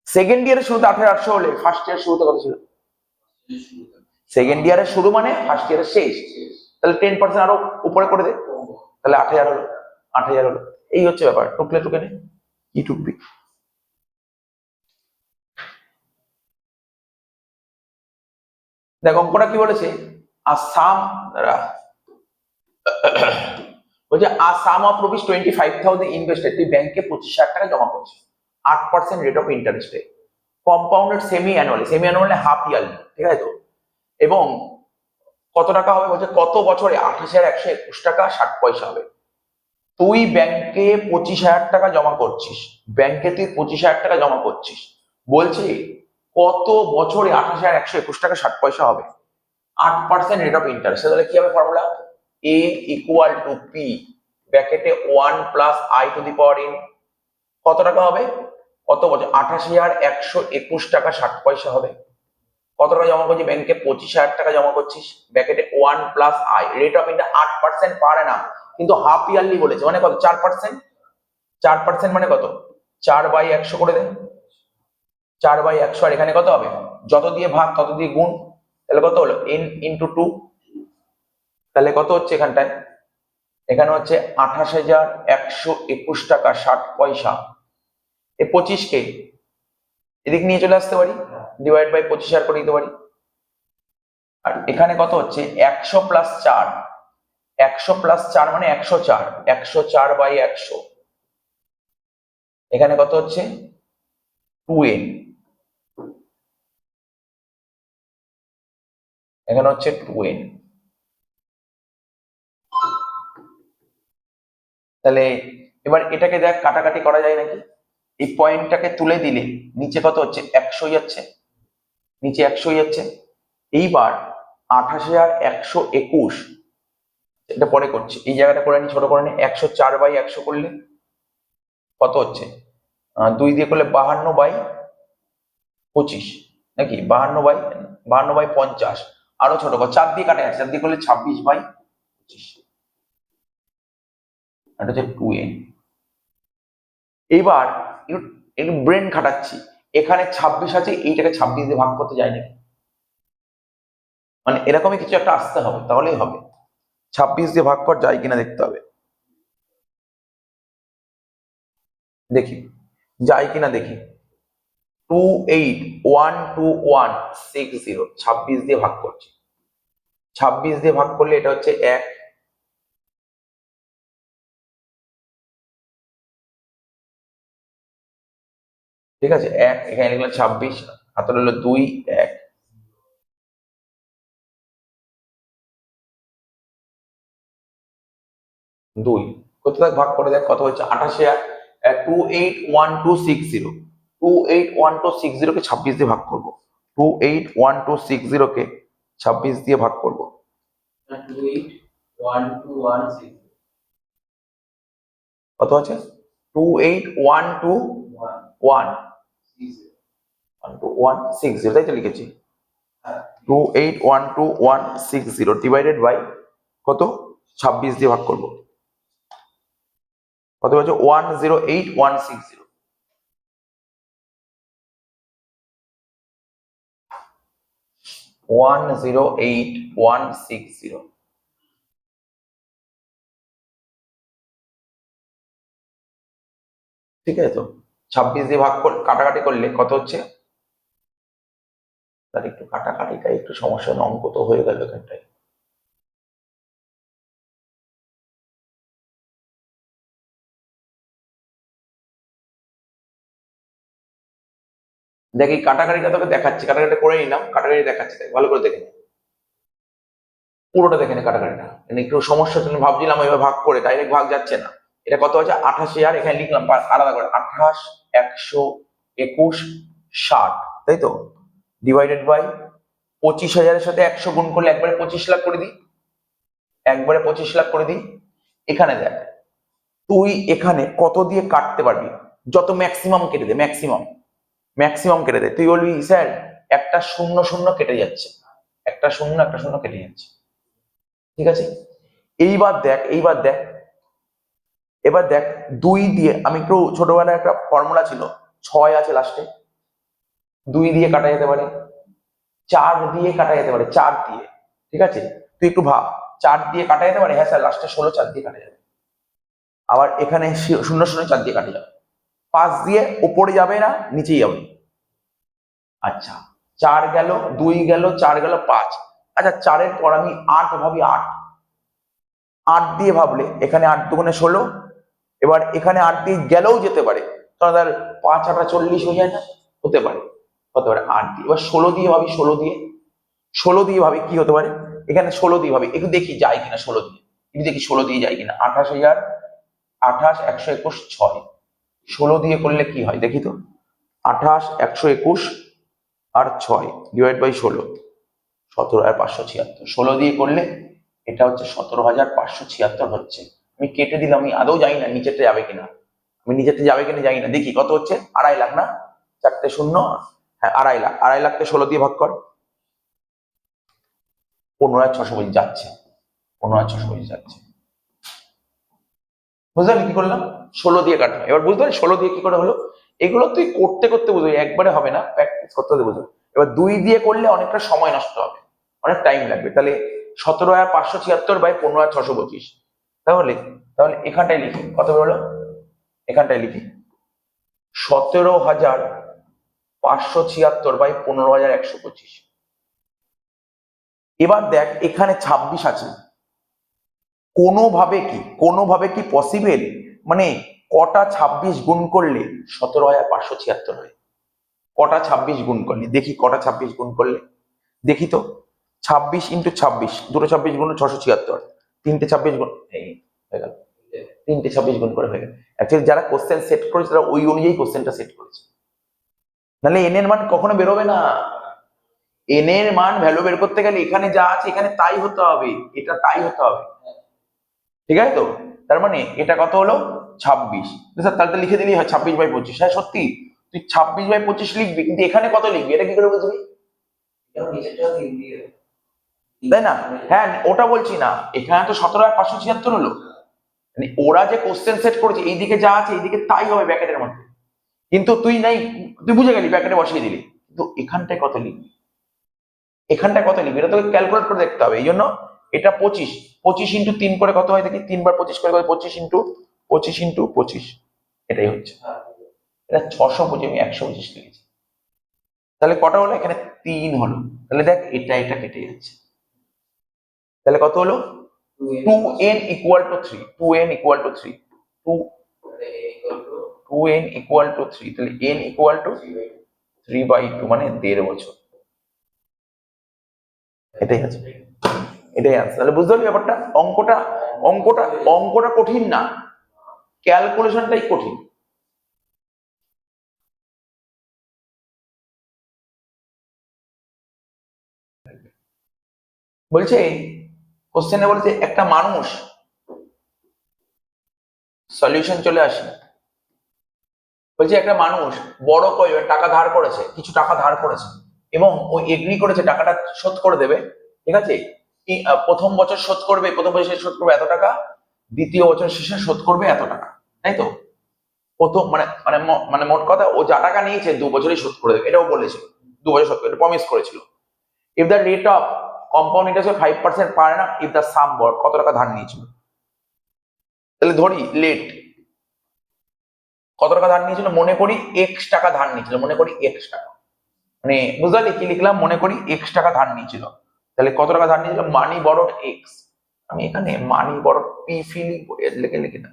সেকেন্ড ইয়ারের শুরুতে 8800 হলে ফার্স্ট ইয়ার শুরুতে কত ছিল? সেকেন্ড ইয়ারের শুরু মানে ফার্স্ট ইয়ারের শেষ, তাহলে 10% আরো উপরে করে দে, তাহলে 8000 হলো। 8000 হলো। এই হচ্ছে ব্যাপার। টুকলে টুকে নে, কি টুকবি? দেখ অঙ্কটা কি বলেছে? আসাম, বলছে আসাম অফ রুপিস 25,000 ইনভেস্টেড, তুই ব্যাংকে 25,000 টাকা জমা করছিস, 8% রেট অফ ইন্টারেস্টে, compounded semi annually half yearly, ঠিক আছে তো? এবং কত টাকা হবে বলছে? কত বছরে? 28,121 টাকা 60 পয়সা হবে। তুই ব্যাংকে 25,000 টাকা জমা করছিস, ব্যাংকে তুই 25,000 টাকা জমা করছিস, বলছে কত বছরে 28,121 টাকা 60 পয়সা হবে? 8% রেট অফ ইন্টারেস্ট। তাহলে কি হবে formula? A equal to P ব্র্যাকেটে 1 plus I to the power N. কত টাকা হবে? কত বছর? 28,121 টাকা 60 পয়সা হবে। কত টাকা জমা করছিস ব্যাংকে? 25,000 টাকা জমা করছিস, ব্র্যাকেটে 1 plus I, rate of interest 8% পারে না, কিন্তু হাফ ইয়ারলি বলেছে, মানে কত? 4%। 4% মানে কত? 4/100 করে দেন, 4/100। আর এখানে কত হবে? যত দিয়ে ভাগ তত দিয়ে গুণ, তাহলে কত হলো? n into 2। তাহলে কত হচ্ছে এখানটায়? এখানে হচ্ছে 28,121 টাকা 60 পয়সা। এই 25 কে এদিক নিয়ে চলে আসতে পারি, ডিভাইড বাই 25,000 করে দিতে পারি। আর এখানে কত হচ্ছে? 100 প্লাস 4, 100 প্লাস 4 মানে 104, 104/100। এখানে কত হচ্ছে? 2n, এখানে হচ্ছে 2n। তাহলে এবার এটাকে দেখ কাটাকাটি করা যায় নাকি? এই পয়েন্টটাকে তুলে দিলে নিচে কত হচ্ছে? 100 যাচ্ছে, নিচে 100 যাচ্ছে। এইবার 28,121, এটা পরে করছি, এই জায়গাটা করে নি, ছোট করে নি। 104/100 করলে কত হচ্ছে? 2 দিয়ে করলে 52/25 নাকি? 52/50। আরো ছোট কর, 4 দিয়ে কাটা যাচ্ছে, 4 দিয়ে করলে 26/25। এটা হচ্ছে 2n। এইবার একটু ব্রেন খাটাচ্ছি, এখানে 26 আছে, এইটাকে 26 দিয়ে ভাগ করতে যায় নাকি? মানে এরকমই কিছু একটা আসতে হবে, তাহলেই হবে। 26 দিয়ে ভাগ কর, যায় কিনা দেখতে হবে। দেখি যায় কিনা দেখি। 281260, 26 দিয়ে ভাগ করছি। 26 দিয়ে ভাগ করলে এটা হচ্ছে 1, ঠিক আছে 1, এখানে লিখলাম 26, হাতে হলো 2, 1, 2 কোথায় ভাগ করে দেখ কত হচ্ছে 28 আর 281260 কে 26 দিয়ে ভাগ করবো। 281260 কে 26 দিয়ে ভাগ করবো। 281216 কত আছে? 28121160, তাই তো লিখেছি। 28121160 ডিভাইডেড বাই কত? 26 দিয়ে ভাগ করবো। কত হচ্ছে? 108160। 108160, ঠিক আছে তো? 26 দিয়ে ভাগ কাটাকাটি করলে কত হচ্ছে? তার একটু কাটাকাটিটা একটু সমস্যা, অঙ্ক তো হয়ে গেল এখানটায়। দেখি কাটাকাটিটা তোকে দেখাচ্ছি, কাটাকাটি করে নিলাম, কাটাকাটি দেখাচ্ছি, দেখ ভালো করে দেখে নে। পুরোটা দেখে নে কাটাকাটিটা, একটু সমস্যা তুমি ভাবছিলাম এবার ভাগ করে, ডাইরেক্ট ভাগ যাচ্ছে না। এটা কত আছে? 28, আর এখানে লিখলাম আলাদা করে 28, 121, 60, তাই তো? ডিভাইডেড বাই 25,000-এর সাথে 100 গুণ করলে একবারে 25 লাখ করে দিই, একবারে 25 লাখ করে দিই। এখানে দেখ, তুই এখানে কত দিয়ে কাটতে পারবি? যত ম্যাক্সিমাম কেটে দে, ম্যাক্সিমাম ম্যাক্সিমাম কেটে দে। তুই বলবি স্যার একটা শূন্য শূন্য কেটে যাচ্ছে, একটা শূন্য কেটে যাচ্ছে, ঠিক আছে? এইবার দেখ, এবার দেখ 2 দিয়ে, আমি একটু ছোটবেলায় একটা ফর্মুলা ছিল, 6 আছে লাস্টে, 2 দিয়ে কাটা যেতে পারে, 4 দিয়ে কাটা যেতে পারে, 4 দিয়ে, ঠিক আছে? তুই একটু ভাব, 4 দিয়ে কাটা যেতে পারে, হ্যাঁ স্যার লাস্টে 16, 4 দিয়ে কাটা যাবে। আবার এখানে শূন্য শূন্য 4 দিয়ে কাটা যাবে, 5 দিয়ে উপরে যাবে না, নিচেই যাবে। আচ্ছা 4 গেল, 2 গেল, 4 গেল, 5। আচ্ছা 4-এর পর আমি 8 ভাবি, 8, 8 দিয়ে ভাবলে এখানে 8 দুগুণে 16, এবার এখানে 8 দিয়ে গেলেও যেতে পারে, কারণ তার 5 8 40 হয়ে যায় না? হতে পারে, 8 দিয়ে। এবার 16 দিয়ে ভাবি, 16 দিয়ে ভাবি কি হতে পারে? এখানে 16 দিয়ে ভাবি, একটু দেখি যায় কিনা 16 দিয়ে, একটু দেখি 16 দিয়ে যায় কিনা। 28,000, 28, 121, 6, 16 দিয়ে করলে কি হয় দেখি তো। 28, 121 আর 6 ডিভাইড বাই 16, 17,576। 16 দিয়ে করলে এটা হচ্ছে 17,576 হচ্ছে। আমি কেটে দিলাম, আমি আদৌ জানি না নিচেতে যাবে কিনা, জানি না, দেখি কত হচ্ছে। 2.5 লাখ না? 4টে শূন্য, হ্যাঁ 2.5 লাখ। 2.5 লাখকে 16 দিয়ে ভাগ কর, 15,625 যাচ্ছে, 15,625 যাচ্ছে। বুঝতে পারলি কি করলাম? 16 দিয়ে কাটলাম। এবার বুঝতে পারলি 16 দিয়ে কি করে হলো? এগুলো তুই করতে করতে বুঝবি, একবারে হবে না, প্র্যাকটিস করতে করতে বুঝবি। এবার 2 দিয়ে করলে অনেকটা সময় নষ্ট হবে, অনেক টাইম লাগবে। তাহলে 17,576 বাই 15,625, তাহলে তাহলে এখানটায় লিখি কত হলো, এখানটায় লিখি 17,576 বাই 15,125। এবার দেখ এখানে 26 আছে, কোনোভাবে কি পসিবল, মানে কটা 26 গুণ করলে 17,576 হয়? কটা 26 গুণ করলে দেখি, কটা 26 গুণ করলে দেখি তো। 26 ইন্টু 26, দুটো 26 গুণ 676, তিনটে 26 গুণ, এই হয়ে গেল, তিনটে 26 গুণ করে হয়ে গেল। অ্যাকচুয়ালি যারা কোশ্চেন সেট করেছে তারা ওই অনুযায়ী কোশ্চেনটা সেট করেছে, নাহলে এন এর মান কখনো বেরোবে না। এন এর মান ভ্যালু বের করতে গেলে এখানে যা আছে এখানে তাই হতে হবে, এটা তাই হতে হবে, ঠিক আছে তো? তার মানে এটা কত হলো? 26। স্যার তাহলে তো লিখে দিলেই হয় 26/25। হ্যাঁ সত্যি, তুই 26/25 লিখবি, কিন্তু এখানে কত লিখবি এটা কি করে বুঝবি? তাই না? হ্যাঁ ওটা বলছি না, এখানে তো 17,576 হলো, মানে ওরা যে কোশ্চেন সেট করেছে এইদিকে যা আছে এইদিকে তাই হবে ব্র্যাকেটের মধ্যে, কিন্তু তুই বুঝে গেলি ব্র্যাকেটে বসিয়ে দিলি, কিন্তু এখানটায় কত লিখবি? এখানটা কত লিখবি এটা তোকে ক্যালকুলেট করে দেখতে হবে। এই জন্য এটা 25, 25 ইন্টু 3 করে কত হয় দেখি, 3 বার 25 করে 25 ইন্টু 25, এটাই হচ্ছে। এটা 625, আমি 125 লিখেছি। তাহলে কটা হলো, এখানে 3 হলো। তাহলে দেখ এটা কেটে যাচ্ছে, তাহলে কত হলো 2n equal to 3, 2n equal to 3, 2n equal to 3, তাহলে n equal to 3/2 মানে 1.5 বছর। এটাই আছে, এটাই আছে। তাহলে বুঝতে পারলি ব্যাপারটা, অঙ্কটা অঙ্কটা অঙ্কটা কঠিন না, ক্যালকুলেশনটাই কঠিন। বলছে কোশ্চেনে বলছে একটা মানুষ, সলিউশন চলে আসে। বলছে একটা মানুষ বড় টাকা ধার করেছে, কিছু টাকা ধার করেছে এবং ও এগ্রি করেছে টাকাটা শোধ করে দেবে, ঠিক আছে। প্রথম বছর শোধ করবে, প্রথম বছর শেষে শোধ করবে এত টাকা, দ্বিতীয় বছর শেষে শোধ করবে এত টাকা, তাই তো। প্রথম মানে মানে মানে মোট কথা ও যা টাকা নিয়েছে 2 বছরই শোধ করে দেবে, এটাও বলেছে 2 বছর শোধ করে, প্রমিস করেছিল। If the rate of compound interest 5% per annum if the sum বড়, কত টাকা ধার নিয়েছিল। তাহলে ধরি লেট কত টাকা ধার নিয়েছিল, মনে করি এক্স টাকা ধার নিয়েছিল, মনে করি এক্স টাকা, মানে বুঝতে পারলি কি লিখলাম, মনে করি এক্স টাকা ধার নিয়েছিল। তাহলে কত টাকা ধার নিয়েছিল, মানি বড় এক্স। আমি এখানে মানি বড় পি ফি লিখবো, লিখে লিখি না,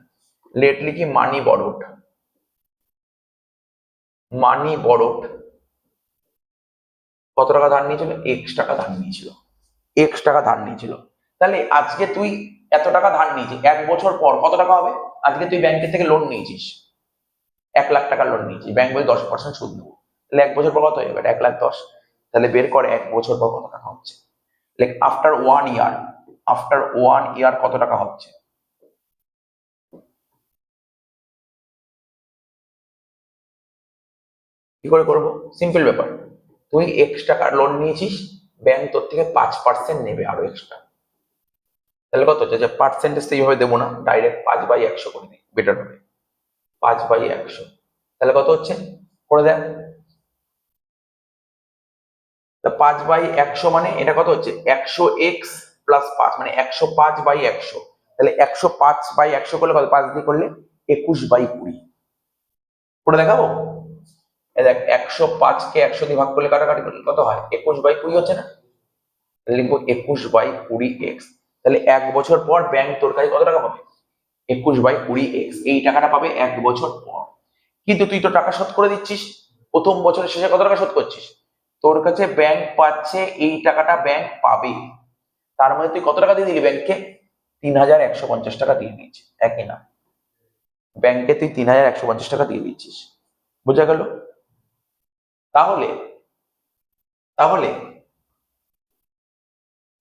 লেট লিখি মানি বড়, মানি বড় কত টাকা ধার নিয়েছিল, এক্স টাকা ধার নিয়েছিল, এক্স টাকা ধার নিয়েছিল। তাহলে আজকে তুই এত টাকা ধার নিয়েছিস, 1 বছর পর কত টাকা হবে। আজকে তুই ব্যাংকের থেকে লোন নিয়েছিস, 1 লাখ টাকার লোন নিয়েছিস, ব্যাংক বলে 10% সুদ নেবো, তাহলে 1 বছর পর কত হয়ে যাবে, 1,10,000। তাহলে বের করে 1 বছর পর কত টাকা হচ্ছে, লাইক আফটার 1 ইয়ার, আফটার 1 ইয়ার কত টাকা হচ্ছে। কি করে করবো, সিম্পল ব্যাপার। তুই এক্স টাকার লোন নিয়েছিস, ব্যাংক তোর থেকে 5% নেবে আরো এক্সট্রা। তাহলে কত হচ্ছে, যে পার্সেন্টেজ তো এইভাবে দেবো না, ডাইরেক্ট 5/100 করে দিই, বেটার হবে। 5/100, তাহলে কত হচ্ছে করে দেখ। 5/100 মানে এটা কত হচ্ছে, 100x প্লাস 5 মানে 105/100। তাহলে 105/100 করলে কত, 5 দিয়ে করলে 21/20 করে দেখাবো। দেখ 105 কে 100 দিয়ে ভাগ করলে কাটাকাটি করলে কত হয়, 21/20 হচ্ছে না। লিখবো 21/20x। তাহলে 1 বছর পর ব্যাংক তোর কাছে কত টাকা পাবে, 21/20x, এই টাকাটা পাবে 1 বছর পর। কিন্তু তুই তো টাকা শোধ করে দিচ্ছিস, প্রথম বছরের শেষে কত টাকা শোধ করছিস, তোর কাছে ব্যাংক পাচ্ছে এই টাকাটা ব্যাংক পাবে, তার মধ্যে তুই কত টাকা দিয়ে দিলি ব্যাংককে, 3,150 টাকা দিয়ে দিয়েছিস, একই না, ব্যাংকে তুই 3,150 টাকা দিয়ে দিচ্ছিস, বোঝা গেল। তাহলে তাহলে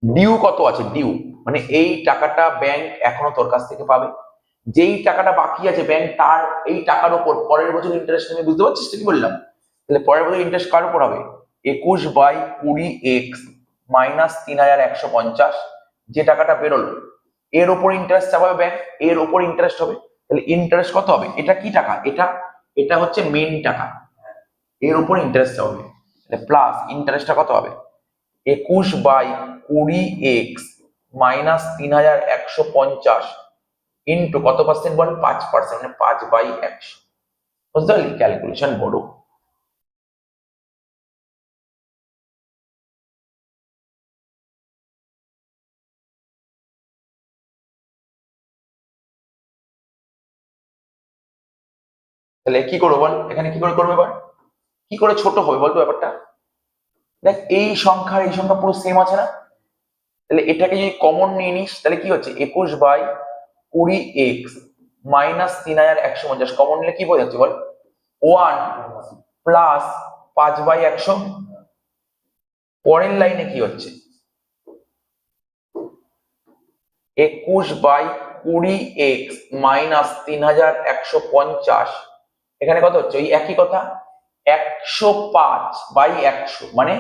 ডিউ কত আছে, ডিউ মানে এই টাকাটা ব্যাংক এখনো তোর কাছ থেকে পাবে, যেই টাকাটা বাকি আছে ব্যাংক তার এই টাকার উপর পরের বছর ইন্টারেস্ট নেবে, বুঝতে পারছিস কি বললাম। তাহলে পরের বছর ইন্টারেস্ট কার উপর হবে, 21/20x মাইনাস 3,150, যে টাকাটা বেরোলো এর উপর ইন্টারেস্ট চাপাবে ব্যাংক, এর উপর ইন্টারেস্ট হবে। তাহলে ইন্টারেস্ট কত হবে, এটা কি টাকা, এটা এটা হচ্ছে মেন টাকা, এর উপর ইন্টারেস্ট হবে, প্লাস ইন্টারেস্টটা কত হবে, 21/20x মাইনাস 3,150 ইন্টু কত পার্সেন্ট বল, 5%, মানে 5/100। বুঝতে পারলি, ক্যালকুলেশন বড়। তাহলে কি করবো বল, এখানে কি করে করবে এবার, কি করে ছোট হবে বলতো ব্যাপারটা। দেখ এই সংখ্যা এই সংখ্যা পুরো সেম আছে না, তাহলে এটাকে যদি কমন নিয়ে নিস তাহলে কি হচ্ছে, 21/20x মাইনাস 3,150 কমন নিলে কি বোঝা যাচ্ছে বল, 1 প্লাস 5/100। পরের লাইনে কি হচ্ছে, 21/20x মাইনাস 3,150, এখানে কত হচ্ছে, ওই একই কথা, 105/100 মানে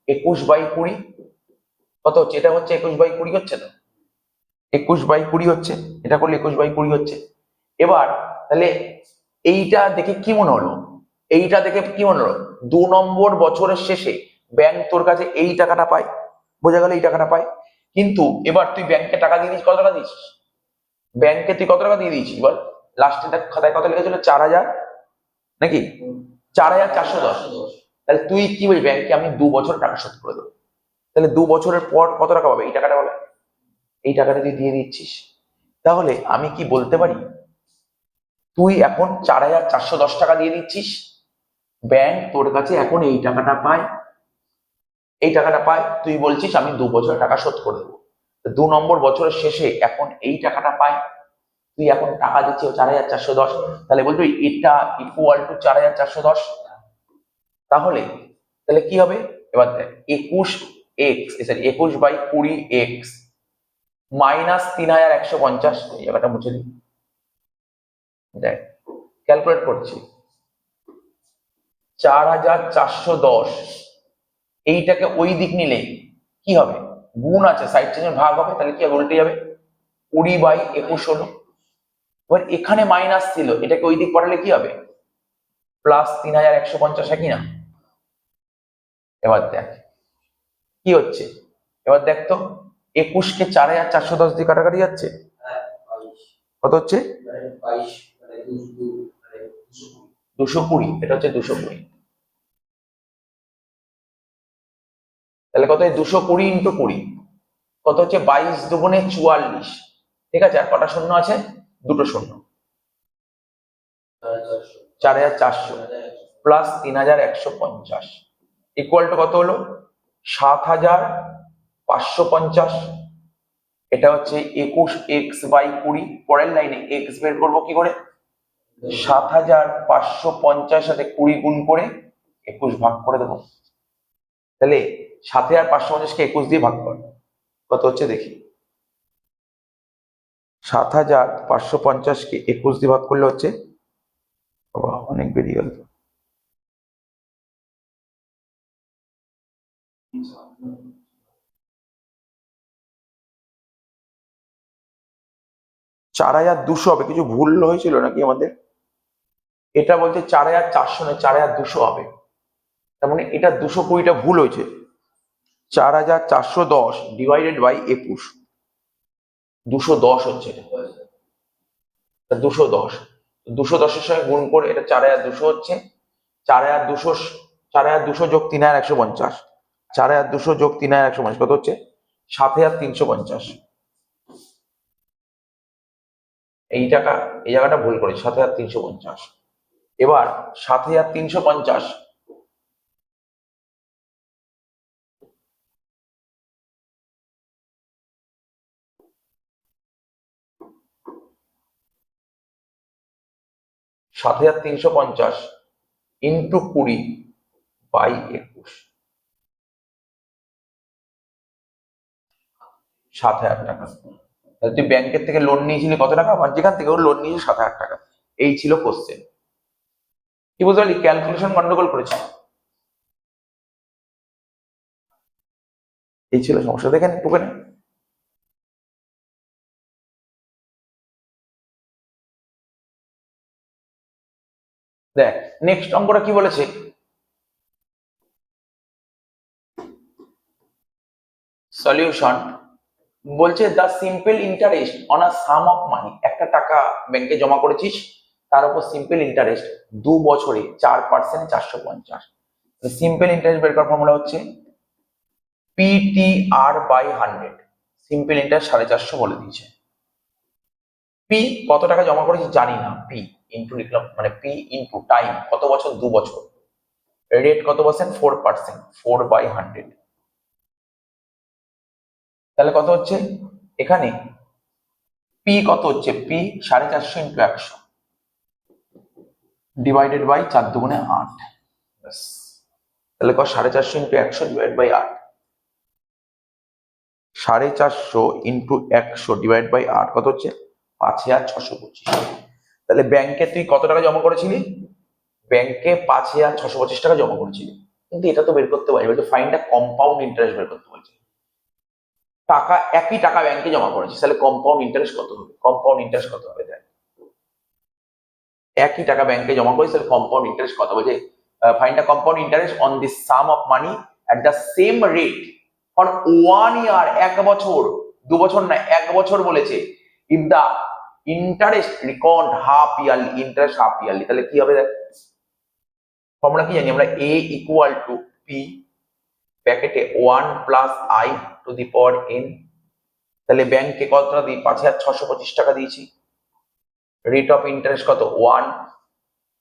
21/20 কত হচ্ছে, এটা হচ্ছে 21/20 হচ্ছে না, 21/20 হচ্ছে, এটা করলে 21/20 হচ্ছে। এবার তাহলে এইটা দেখে কি মনে হলো, এইটা দেখে কি মনে হলো, 2 নম্বর বছরের শেষে ব্যাংক তোর কাছে এই টাকাটা পায়, বোঝা গেল এই টাকাটা পায়। কিন্তু এবার তুই ব্যাংকে টাকা দিয়ে দিয়েছিস, কত টাকা দিয়েছিস ব্যাংকে, তুই কত টাকা দিয়ে দিয়েছিস বল? লাস্টে দেখ খাতায় কত লিখেছিল, 4,000 নাকি 4,410। তাহলে তুই কি বলবি ব্যাংকে আমি 2 বছর টাকা শোধ করে দেবো, তাহলে 2 বছরের পর কত টাকা পাবে এই টাকাটা বলে? এই টাকাটা তুই দিয়ে দিচ্ছিস। তাহলে আমি কি বলতে পারি, তুই এখন 4,410 টাকা দিয়ে দিচ্ছিস, ব্যাংক তোর কাছে এখন এই টাকাটা পায়, এই টাকাটা পায়, তুই বলছিস আমি 2 বছর টাকা শোধ করে দেবো। 2 নম্বর বছরের শেষে এখন এই টাকাটা পায়, তুই এখন টাকা দিচ্ছিস 4,410, তাহলে বলবি এটা ইকুয়াল টু 4,410। তাহলে তাহলে কি হবে এবার দেখ, 21x, সরি 21/20x মাইনাস 3,150, এই জায়গাটা মুছে দিই, দেখ ক্যালকুলেট করছি, 4,410 এইটাকে ওই দিক নিলে কি হবে, গুণ আছে সাইড চেঞ্জের ভাগ হবে, তাহলে কি হবে উল্টে যাবে, 20/21 হলো। এবার এখানে মাইনাস ছিল, এটাকে ওই দিক পাঠালে কি হবে, প্লাস 3,150, কি না? এবার দেখ কি হচ্ছে, এবার দেখ তো 21কে 4,410 দিয়ে কাটাকাটি যাচ্ছে, কত হচ্ছে 220, এটা হচ্ছে 220। তাহলে কত, 220 ইন্টু 20 কত হচ্ছে, 22 দুগুণে 44, ঠিক আছে, আর কটা শূন্য আছে, দুটো শূন্য, 4,400 প্লাস 3,150 ইকুয়াল টু কত হলো, 7,550। এটা হচ্ছে 21x/20, পরের লাইনে x বের করবো কি করে, 7,550 সাথে 20 গুণ করে 21 ভাগ করে দেবো। তাহলে 7,550কে 21 দিয়ে ভাগ কর, কত হচ্ছে দেখি, 7,550কে 21 দিয়ে ভাগ করলে হচ্ছে, অনেক বেরিয়ে গেল, 4,200 হবে, কিছু ভুল হয়েছিল নাকি আমাদের, এটা বলছে 4,400 নয় 4,200 হবে, তার মানে এটা 220টা ভুল হয়েছে। 4,410 ডিভাইডেড বাই 21, 210 হচ্ছে, 210, 210-এর সঙ্গে গুণ করে এটা 4,200 হচ্ছে, 4,200, 4,200 যোগ 3,150, 4,200 যোগ 3,150 কত হচ্ছে, 7,350। এই টাকা, এই জায়গাটা ভুল করেছি, 7,350। এবার 7,350 7,350 ইন্টু 20/21, 7,000 টাকা। তাহলে তুই ব্যাংকের থেকে লোন নিয়েছিলি কত টাকা, আর যেখান থেকে লোন নিয়েছিস 7,000 টাকা, এই ছিল কোশ্চেন। কি বুঝতে পারলি, ক্যালকুলেশন গন্ডগোল করেছে, এই ছিল সমস্যা, দেখেন টুকে নে। দেখ নেক্সট অঙ্কটা কি বলেছে, সলিউশন, বলছে the simple interest on a some of মানি, একটা টাকা ব্যাংকে জমা করেছিস, তার উপর সিম্পল ইন্টারেস্ট 2 বছরে 4%, 450। সিম্পল ইন্টারেস্ট বের করার ফর্মুলা হচ্ছে PTR/100, সিম্পল ইন্টারেস্ট 450 বলে দিয়েছে। পি কত টাকা জমা করেছি জানি না, পি ইন্টু লিখলাম, মানে পি ইন্টু টাইম কত বছর, 2 বছর, রেট কত পার্সেন্ট, 4%, 4/100, তাহলে কত হচ্ছে এখানে, পি কত হচ্ছে, পি 450 ইন্টু 100 ডিভাইডেড বাই 4 দুগুণে 8, তাহলে কত, 450 into 100 divide by 8, 450 into 100 divide by 8 কত হচ্ছে, 5,625। তাহলে ব্যাংকে তুই কত টাকা জমা করেছিলি, ব্যাংকে 5,625 টাকা জমা করেছিলি, কিন্তু এটা তো বের করতে পারি, বলছে ফাইন্ড দ্য কম্পাউন্ড ইন্টারেস্ট বের করতে বলছে, টাকা একই টাকা ব্যাংকে জমা করেছিস, তাহলে কম্পাউন্ড ইন্টারেস্ট কত হবে, কম্পাউন্ড ইন্টারেস্ট কত হবে, দেখ একই টাকা ব্যাংকে জমা করেছিস, তাহলে কম্পাউন্ড ইন্টারেস্ট কত, বলছে find the compound interest on the sum of money at the same rate for 1 year, 1 বছর, 2 বছর না 1 বছর বলেছে। If the interest reckoned half yearly, interest half yearly, তাহলে কি হবে দেখ, ফর্মুলা কি জানি আমরা, a ইকুয়াল টু পি ব্র্যাকেটে 1 plus I to the power n। তাহলে ব্যাংকে কতটা দিই, 5,625 টাকা দিয়েছি। রেট অফ ইন্টারেস্ট কত, 1।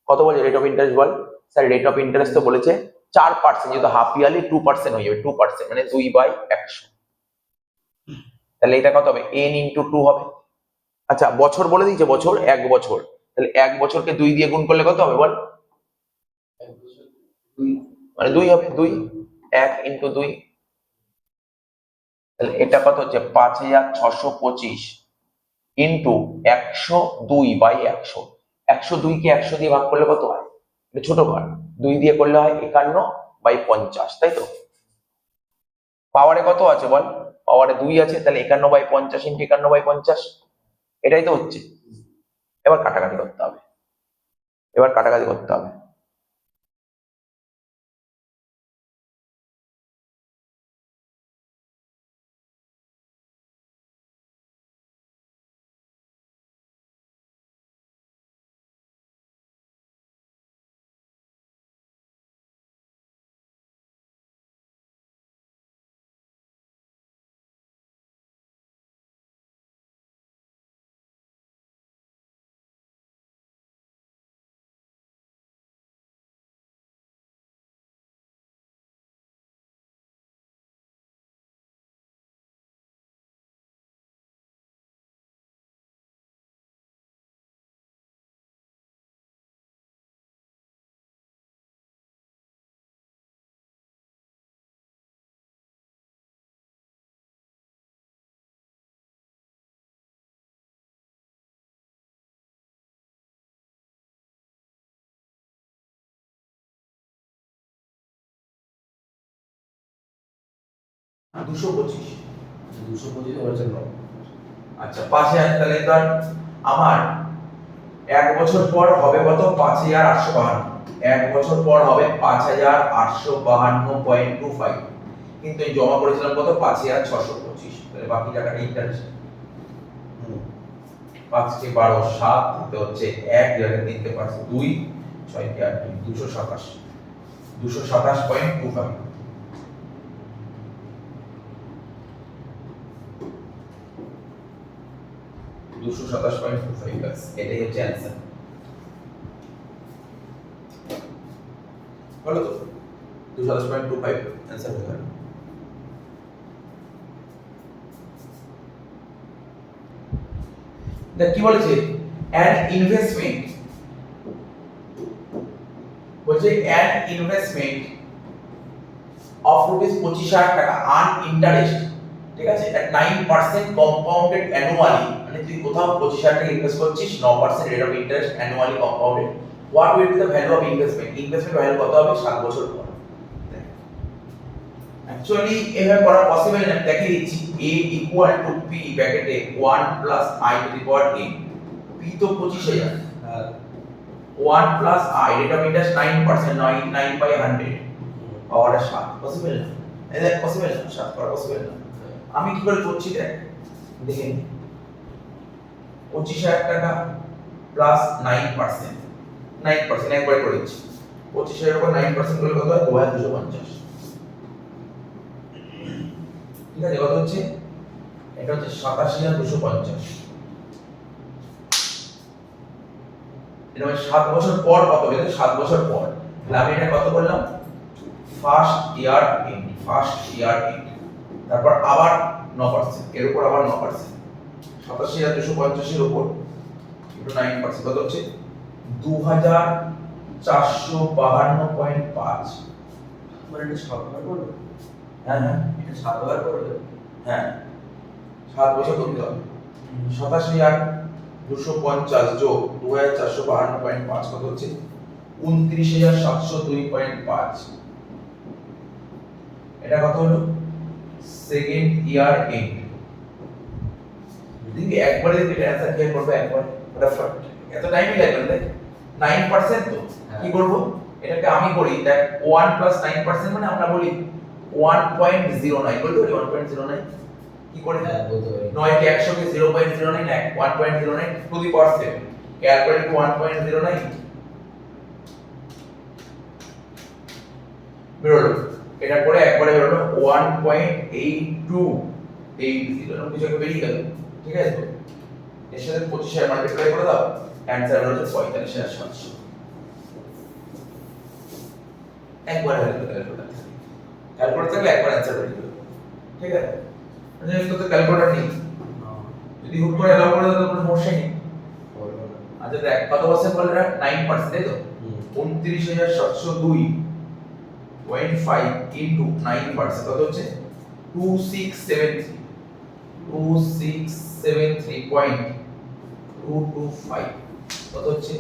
কত বলছে rate of interest ball sir? Rate of interest তো বলেছে 4%, যেহেতু হাফ ইয়ারলি 2% হয়ে যাবে, 2% মানে 2/100। তাহলে এটা কত হবে, n ইন্টু 2 হবে। আচ্ছা বছর বলে দিয়েছে, বছর 1 বছর, তাহলে 1 বছরকে 2 দিয়ে গুণ করলে কত হবে বল? মানে 2 হবে, 2, 1 ইন্টু 2, তাহলে এটা কত হচ্ছে 5,625 ইন্টু 102/100। 102 কে 100 দিয়ে ভাগ করলে কত হয়? এটা ছোট ঘর, 2 দিয়ে করলে হয় 51/50, তাই তো? পাওয়ারে কত আছে বল? পাওয়ারে 2 আছে, তাহলে 51/50 ইন্টু 51/50, এটাই তো হচ্ছে। এবার কাটাকাটি করতে হবে, এবার কাটাকাটি করতে হবে। দুশো পঁচিশ আচ্ছা 5,000, তাহলে ধর আমার 1 বছর পর হবে কত, 5,852। 1 বছর পর হবে 5,852.25, কিন্তু এই জমা করেছিলাম কত, 5,625। তাহলে বাকি টাকাটা ইন্টারেস্ট। 5 কে 12 7 দিতে হচ্ছে 1, জায়গায় দিতে পারছে 2, 6 কে 8 227, 227.25। এটাই হচ্ছে অ্যান্সার, বলো তো? 227.25 অ্যান্সার হয়ে গেল। দেখ কি বলেছে, অ্যান ইনভেস্টমেন্ট, বলছে অ্যান ইনভেস্টমেন্ট অফ ₹25,000 টাকা আর্ন ইন্টারেস্ট, ঠিক আছে, এট 9% কম্পাউন্ডেড অ্যানুয়ালি। মানে তুই কোথাও 25,000 টাকা ইনভেস্ট করছিস, 9% rate of interest annually compounded. What will be the value of investment? Investment value কত হবে 7 বছর পর? অ্যাকচুয়ালি এভাবে করা পসিবল না, দেখিয়ে দিচ্ছি। a ইকুয়াল টু p ব্র্যাকেটে 1 plus i to the power n। p তো 25,000, 1 plus i, rate of interest 9%, 9/100, পাওয়ারে 7। পসিবল না? এটা পসিবল না, 7 করা পসিবল না। আমি কি করে করছি দেখ, দেখে নি। 25,000 টাকা প্লাস 9%, 9% একবারে করে দিচ্ছি। 25,000 উপর 9% করলে কত হয়, 2,250। ঠিক আছে, কত হচ্ছে? এটা হচ্ছে 87,250। এটা মানে 7 বছর পর কত হবে? 7 বছর পর। তাহলে আমি এটা কত করলাম, first year end, first year end, তারপর আবার 9%, এর উপর আবার 9%, 87,250 এর উপর একটু 9%, কত হচ্ছে 2,452.5। মানে এটা 7 বার করবে? হ্যাঁ হ্যাঁ, এটা 7 বার করবে? হ্যাঁ 7 বছর করতে হবে। 87,250 যোগ 2,452.5 কত হচ্ছে 29,702.5। এটা কত হলো, সেকেন্ড ইয়ার এন্ড। দেখি একবারে যদি এটা অ্যানসার ক্লিয়ার করবে, একবার ফটাফট, এত টাইমই লাগবে না। দেখ 9% তো কি করব, এটাকে আমি করি দেখ, 1 প্লাস 9% মানে আমরা বলি 1.09 বলতে পারি 1.09 কি করে হ্যাঁ বলতে পারি 9 কে 100 কে 0.09 এক 1.09 টু দি পাওয়ার 7 ক্যালকুলেট 1.09 বেরোলো এটা করে একবারে বেরোলো 1.8280 এরকম কিছু একটা বেরিয়ে গেল ঠিক আছে তো এর সাথে 25 মাল্টিপ্লাই করে দাও অ্যানসার হলো 45700 একবার হলে তো ক্যালকুলেটর থাকলে একবার অ্যানসার বেরিয়ে গেল ঠিক আছে মানে তো ক্যালকুলেটর নেই যদি হুট করে এলাও করে দাও তো কোনো সমস্যা নেই আচ্ছা দেখ কত পার্সেন্ট বলে না 9% তাই তো 29702.5 ইনটু 9% কত হচ্ছে 2673.225 কত হচ্ছে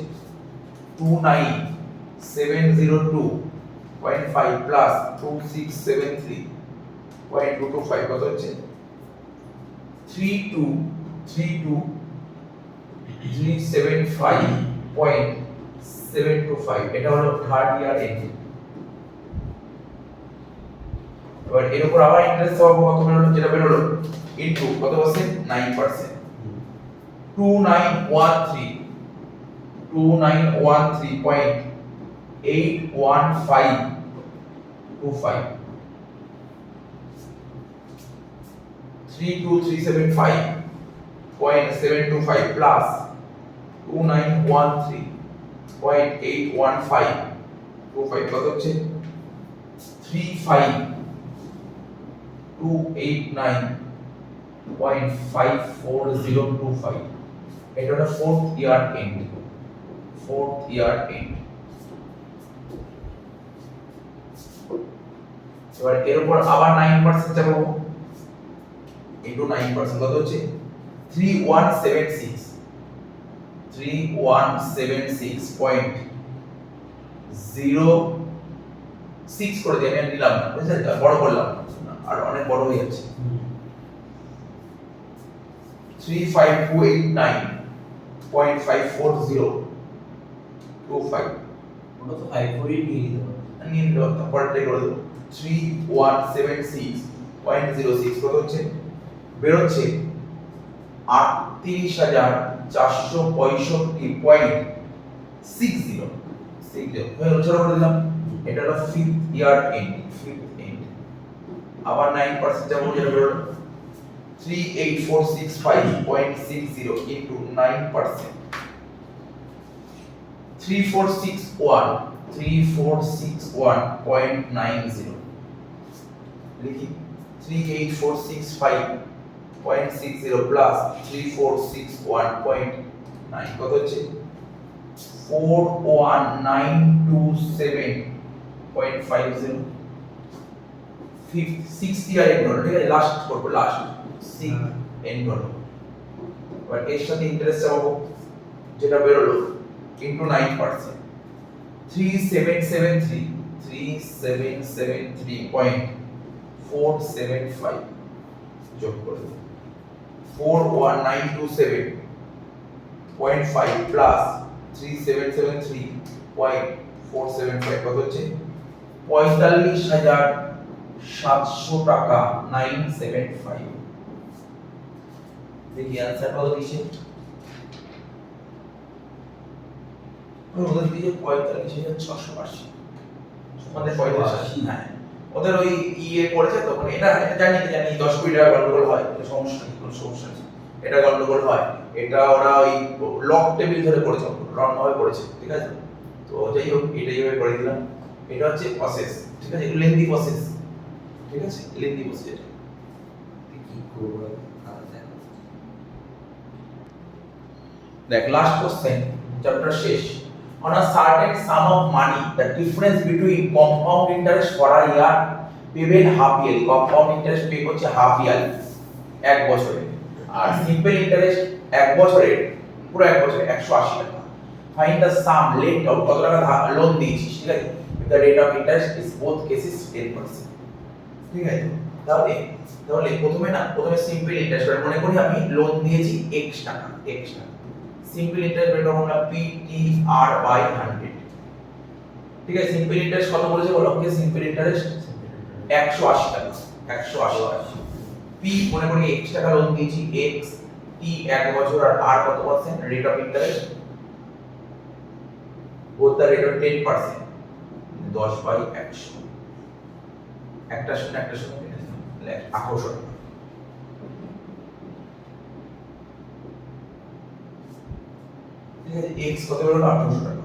29702.5 প্লাস 2673.225 কত হচ্ছে 32375.725 এটা হলো থার্ড ইয়ার এন্ড এবার এর উপর আবার ইন্টারেস্ট পাবো কত বেরোলো যেটা বেরোলো ইনটু কত পার্সেন্ট 9% 2913.81525 32375.725 plus 2913.81525 কত হচ্ছে 35289.54025 এটা হলো ফোর্থ ইয়ার এন্ড এবার এর উপর আবার 9% যাবো ইনটু 9% কত হচ্ছে 3176.06 করে দিয়ে আমি নিলাম না বুঝলেন তো বড় করলাম আর অনেক বড় হয়ে যাচ্ছে 35289.54025 ওটা তো 5 নিয়ে নিতে পারো নিয়ে নিতে পারতাম পরেরটাই করে দেবো 3176.06 কত হচ্ছে বেরোচ্ছে 38,465.60 হয়ে ছোট করে দিলাম এটা হলো ফিফথ ইয়ার এন্ড আবার 9% যাবো যেটা বেরোলো 38465.60 ইনটু 9% 3461.90 লিখি 38465.60 প্লাস 3461.9 কত হচ্ছে 41927.50 60 আর এন্ড হলো ঠিক আছে লাস্ট করব লাস্ট 6 এন্ড হলো এবার এর সাথে ইন্টারেস্ট পাবো যেটা বেরোলো ইনটু 9% 3773.475 যোগ করে 41927.5 প্লাস 3773.475 কত হচ্ছে 45,700 টাকা 975 দেখি आंसर কত দিছে ওদের দিয়ে 45,680 মানে 45 হ্যাঁ ওদের ওই ইয়ে করেছে তখন এটা জানি 10 কোটি টাকা গন্ডগোল হয় এটা সমস্যা নেই কোনো সমস্যা নেই এটা গন্ডগোল হয় এটা ওরা ওই লক টেবিল ধরে করেছে রং ভাবে করেছে ঠিক আছে তো যাই হোক এটাই ভাবে করে দিলাম এটা হচ্ছে প্রসেস ঠিক আছে লেন্দি প্রসেস ঠিক আছে লেন্দি প্রসেস কি করব দেখ লাস্ট কোশ্চেন চ্যাপ্টার শেষ on a certain sum of money the difference between compound interest for a year payable half yearly compound interest pay করছে হাফ ইয়ারলি এক বছরে আর সিম্পল ইন্টারেস্ট এক বছরে পুরো এক বছরে 180 টাকা find the sum lent of কত টাকা লোন দিয়েছিস ঠিক আছে the rate of interest is both cases 10% ঠিক আছে তাহলে প্রথমে সিম্পল ইন্টারেস্ট মনে করি আমি লোন দিয়েছি x টাকা সিম্পল ইন্টারেস্ট বের করব আমরা PTR/100 ঠিক আছে সিম্পল ইন্টারেস্ট কত বলেছে বলো ওকে সিম্পল ইন্টারেস্ট 180 টাকা, 180 পি মনে করি x টাকা লোন দিয়েছি, x টি 1 বছর আর কত percent rate of interest, both the rate of 10%, 10/100, একটা শূন্য কেটে দিলাম, 1800 টাকা। ঠিক আছে, x কত হলো 1800 টাকা।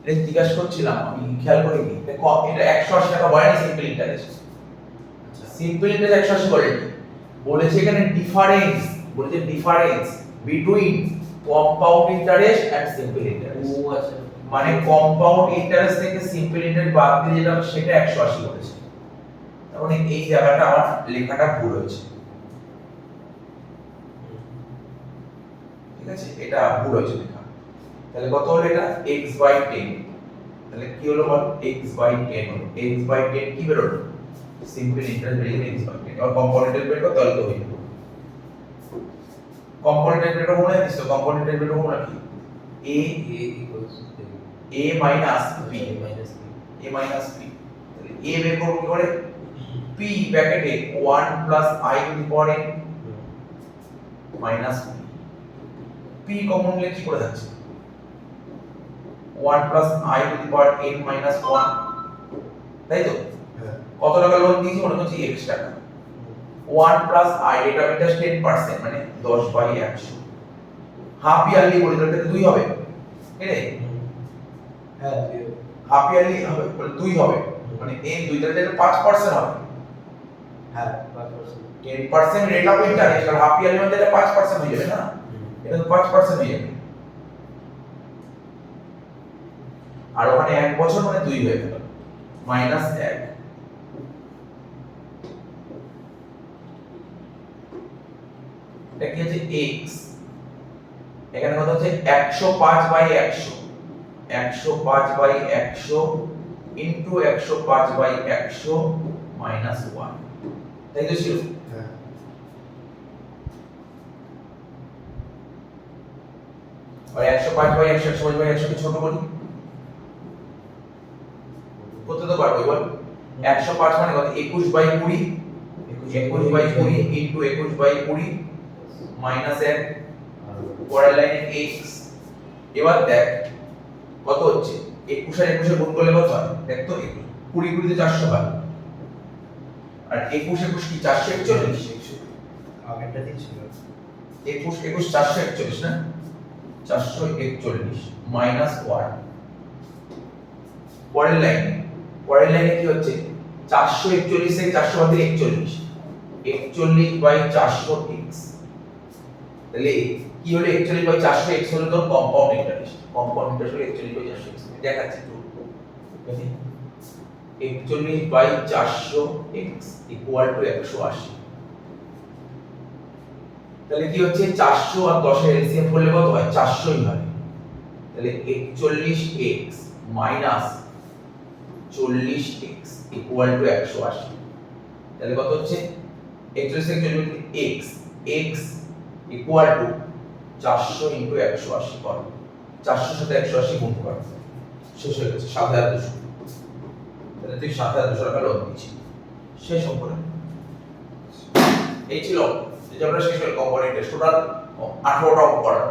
এটা জিজ্ঞাসা করছিলাম আমি, খেয়াল করিনি এটা 180 টাকা বলে না সিম্পল ইন্টারেস্ট, আচ্ছা সিম্পল ইন্টারেস্ট 180 বলেনি, বলেছে এখানে ডিফারেন্স, বলেছে difference between compound interest and simple interest. ও আচ্ছা মানে কম্পাউন্ড ইন্টারেস্ট থেকে সিম্পল ইন্টারেস্ট বাদ দিয়ে যেটা হবে সেটা 180 বলেছে। তার মানে এই জায়গাটা আমার লেখাটা ভুল হয়েছে, ঠিক আছে, এটা ভুল হয়েছে লেখা। তাহলে কত হলো এটা x/10, তাহলে কি হলো বল x/10 হলো, x/10 কি বের হলো সিম্পল ইন্টারেস্ট বের হলো x/10। আর কম্পোনেন্টের বের করতে তাহলে তো হয়ে যাবে, কম্পোনেন্টের বের করব না দিছো, কম্পোনেন্টের বের করব না কি a minus b, a minus b, তাহলে a বের করব কি করে p ব্র্যাকেটে 1 plus i to the power n minus p common নিলে কি করে যাচ্ছে 1 plus i to the power n minus 1, তাই তো। কত টাকা লোন দিয়েছি মনে করছি x টাকা, 1 plus i rate of interest 10% মানে 10/100, হাফ ইয়ারলি বলে তাহলে 2 হবে, ঠিক আছে, হ্যাঁ হাফ ইয়ারলি হবে বলে 2 হবে, মানে n 2 তাহলে 5% হবে, হ্যাঁ 5% 10% রেট অফ ইন্টারেস্ট আর হাফ ইয়ারলি মানে 5% হয়ে যাবে না, এটা তো 5% হয়ে যাবে, আর ওখানে 1 বছর মানে 2 হয়ে গেল মাইনাস 1, এটা কি হচ্ছে x, এখানে কত হচ্ছে 105/100, 105/100 ইনটু 105/100 মাইনাস 1, তাই তো ছিল। হ্যাঁ আর 105/100 105/100 কে ছোট করি কত তো পারবো বল, 105 মানে কত 21/20, 21/20 ইনটু 21/20 মাইনাস 1, পরের লাইনে x, এবার দেখ কত হচ্ছে 21 আর 21 গুণ করলে কত হয় দেখ তো, 20 20 তে 400 হয়, আর 21 21 কি 441, আগেরটা ছিল 21 21 441 না, 441 মাইনাস 1, পরের লাইনে কি হচ্ছে 441 থেকে 400 বাদ দিলে 41, 41/400x, তাহলে কি হলো 41/400x হলো তো কম্পাউন্ড ইন্টারেস্ট, কম্পাউন্ড ইন্টারেস্ট হলো 41/400x, দেখাচ্ছি তো, দেখি 41/400x ইকুয়াল টু 180, তাহলে কি হচ্ছে 400 আর 10 এর এলসিএম করলে কত হয় 400ই হয়, তাহলে 41x minus 40x equal to 180, তাহলে কত হচ্ছে 41 থেকে 40 x ইকুয়াল টু 400 ইনটু 180 করো, 400 সাথে 180 গুণ করো, শেষ হয়ে গেছে 7200, তাহলে তুই 7200 টাকা লোন দিয়েছি, শেষ সম্পূর্ণ। এই ছিল যে আমরা শেষ হলো কম্পোনেন্ট টোটাল 18টা অঙ্ক করার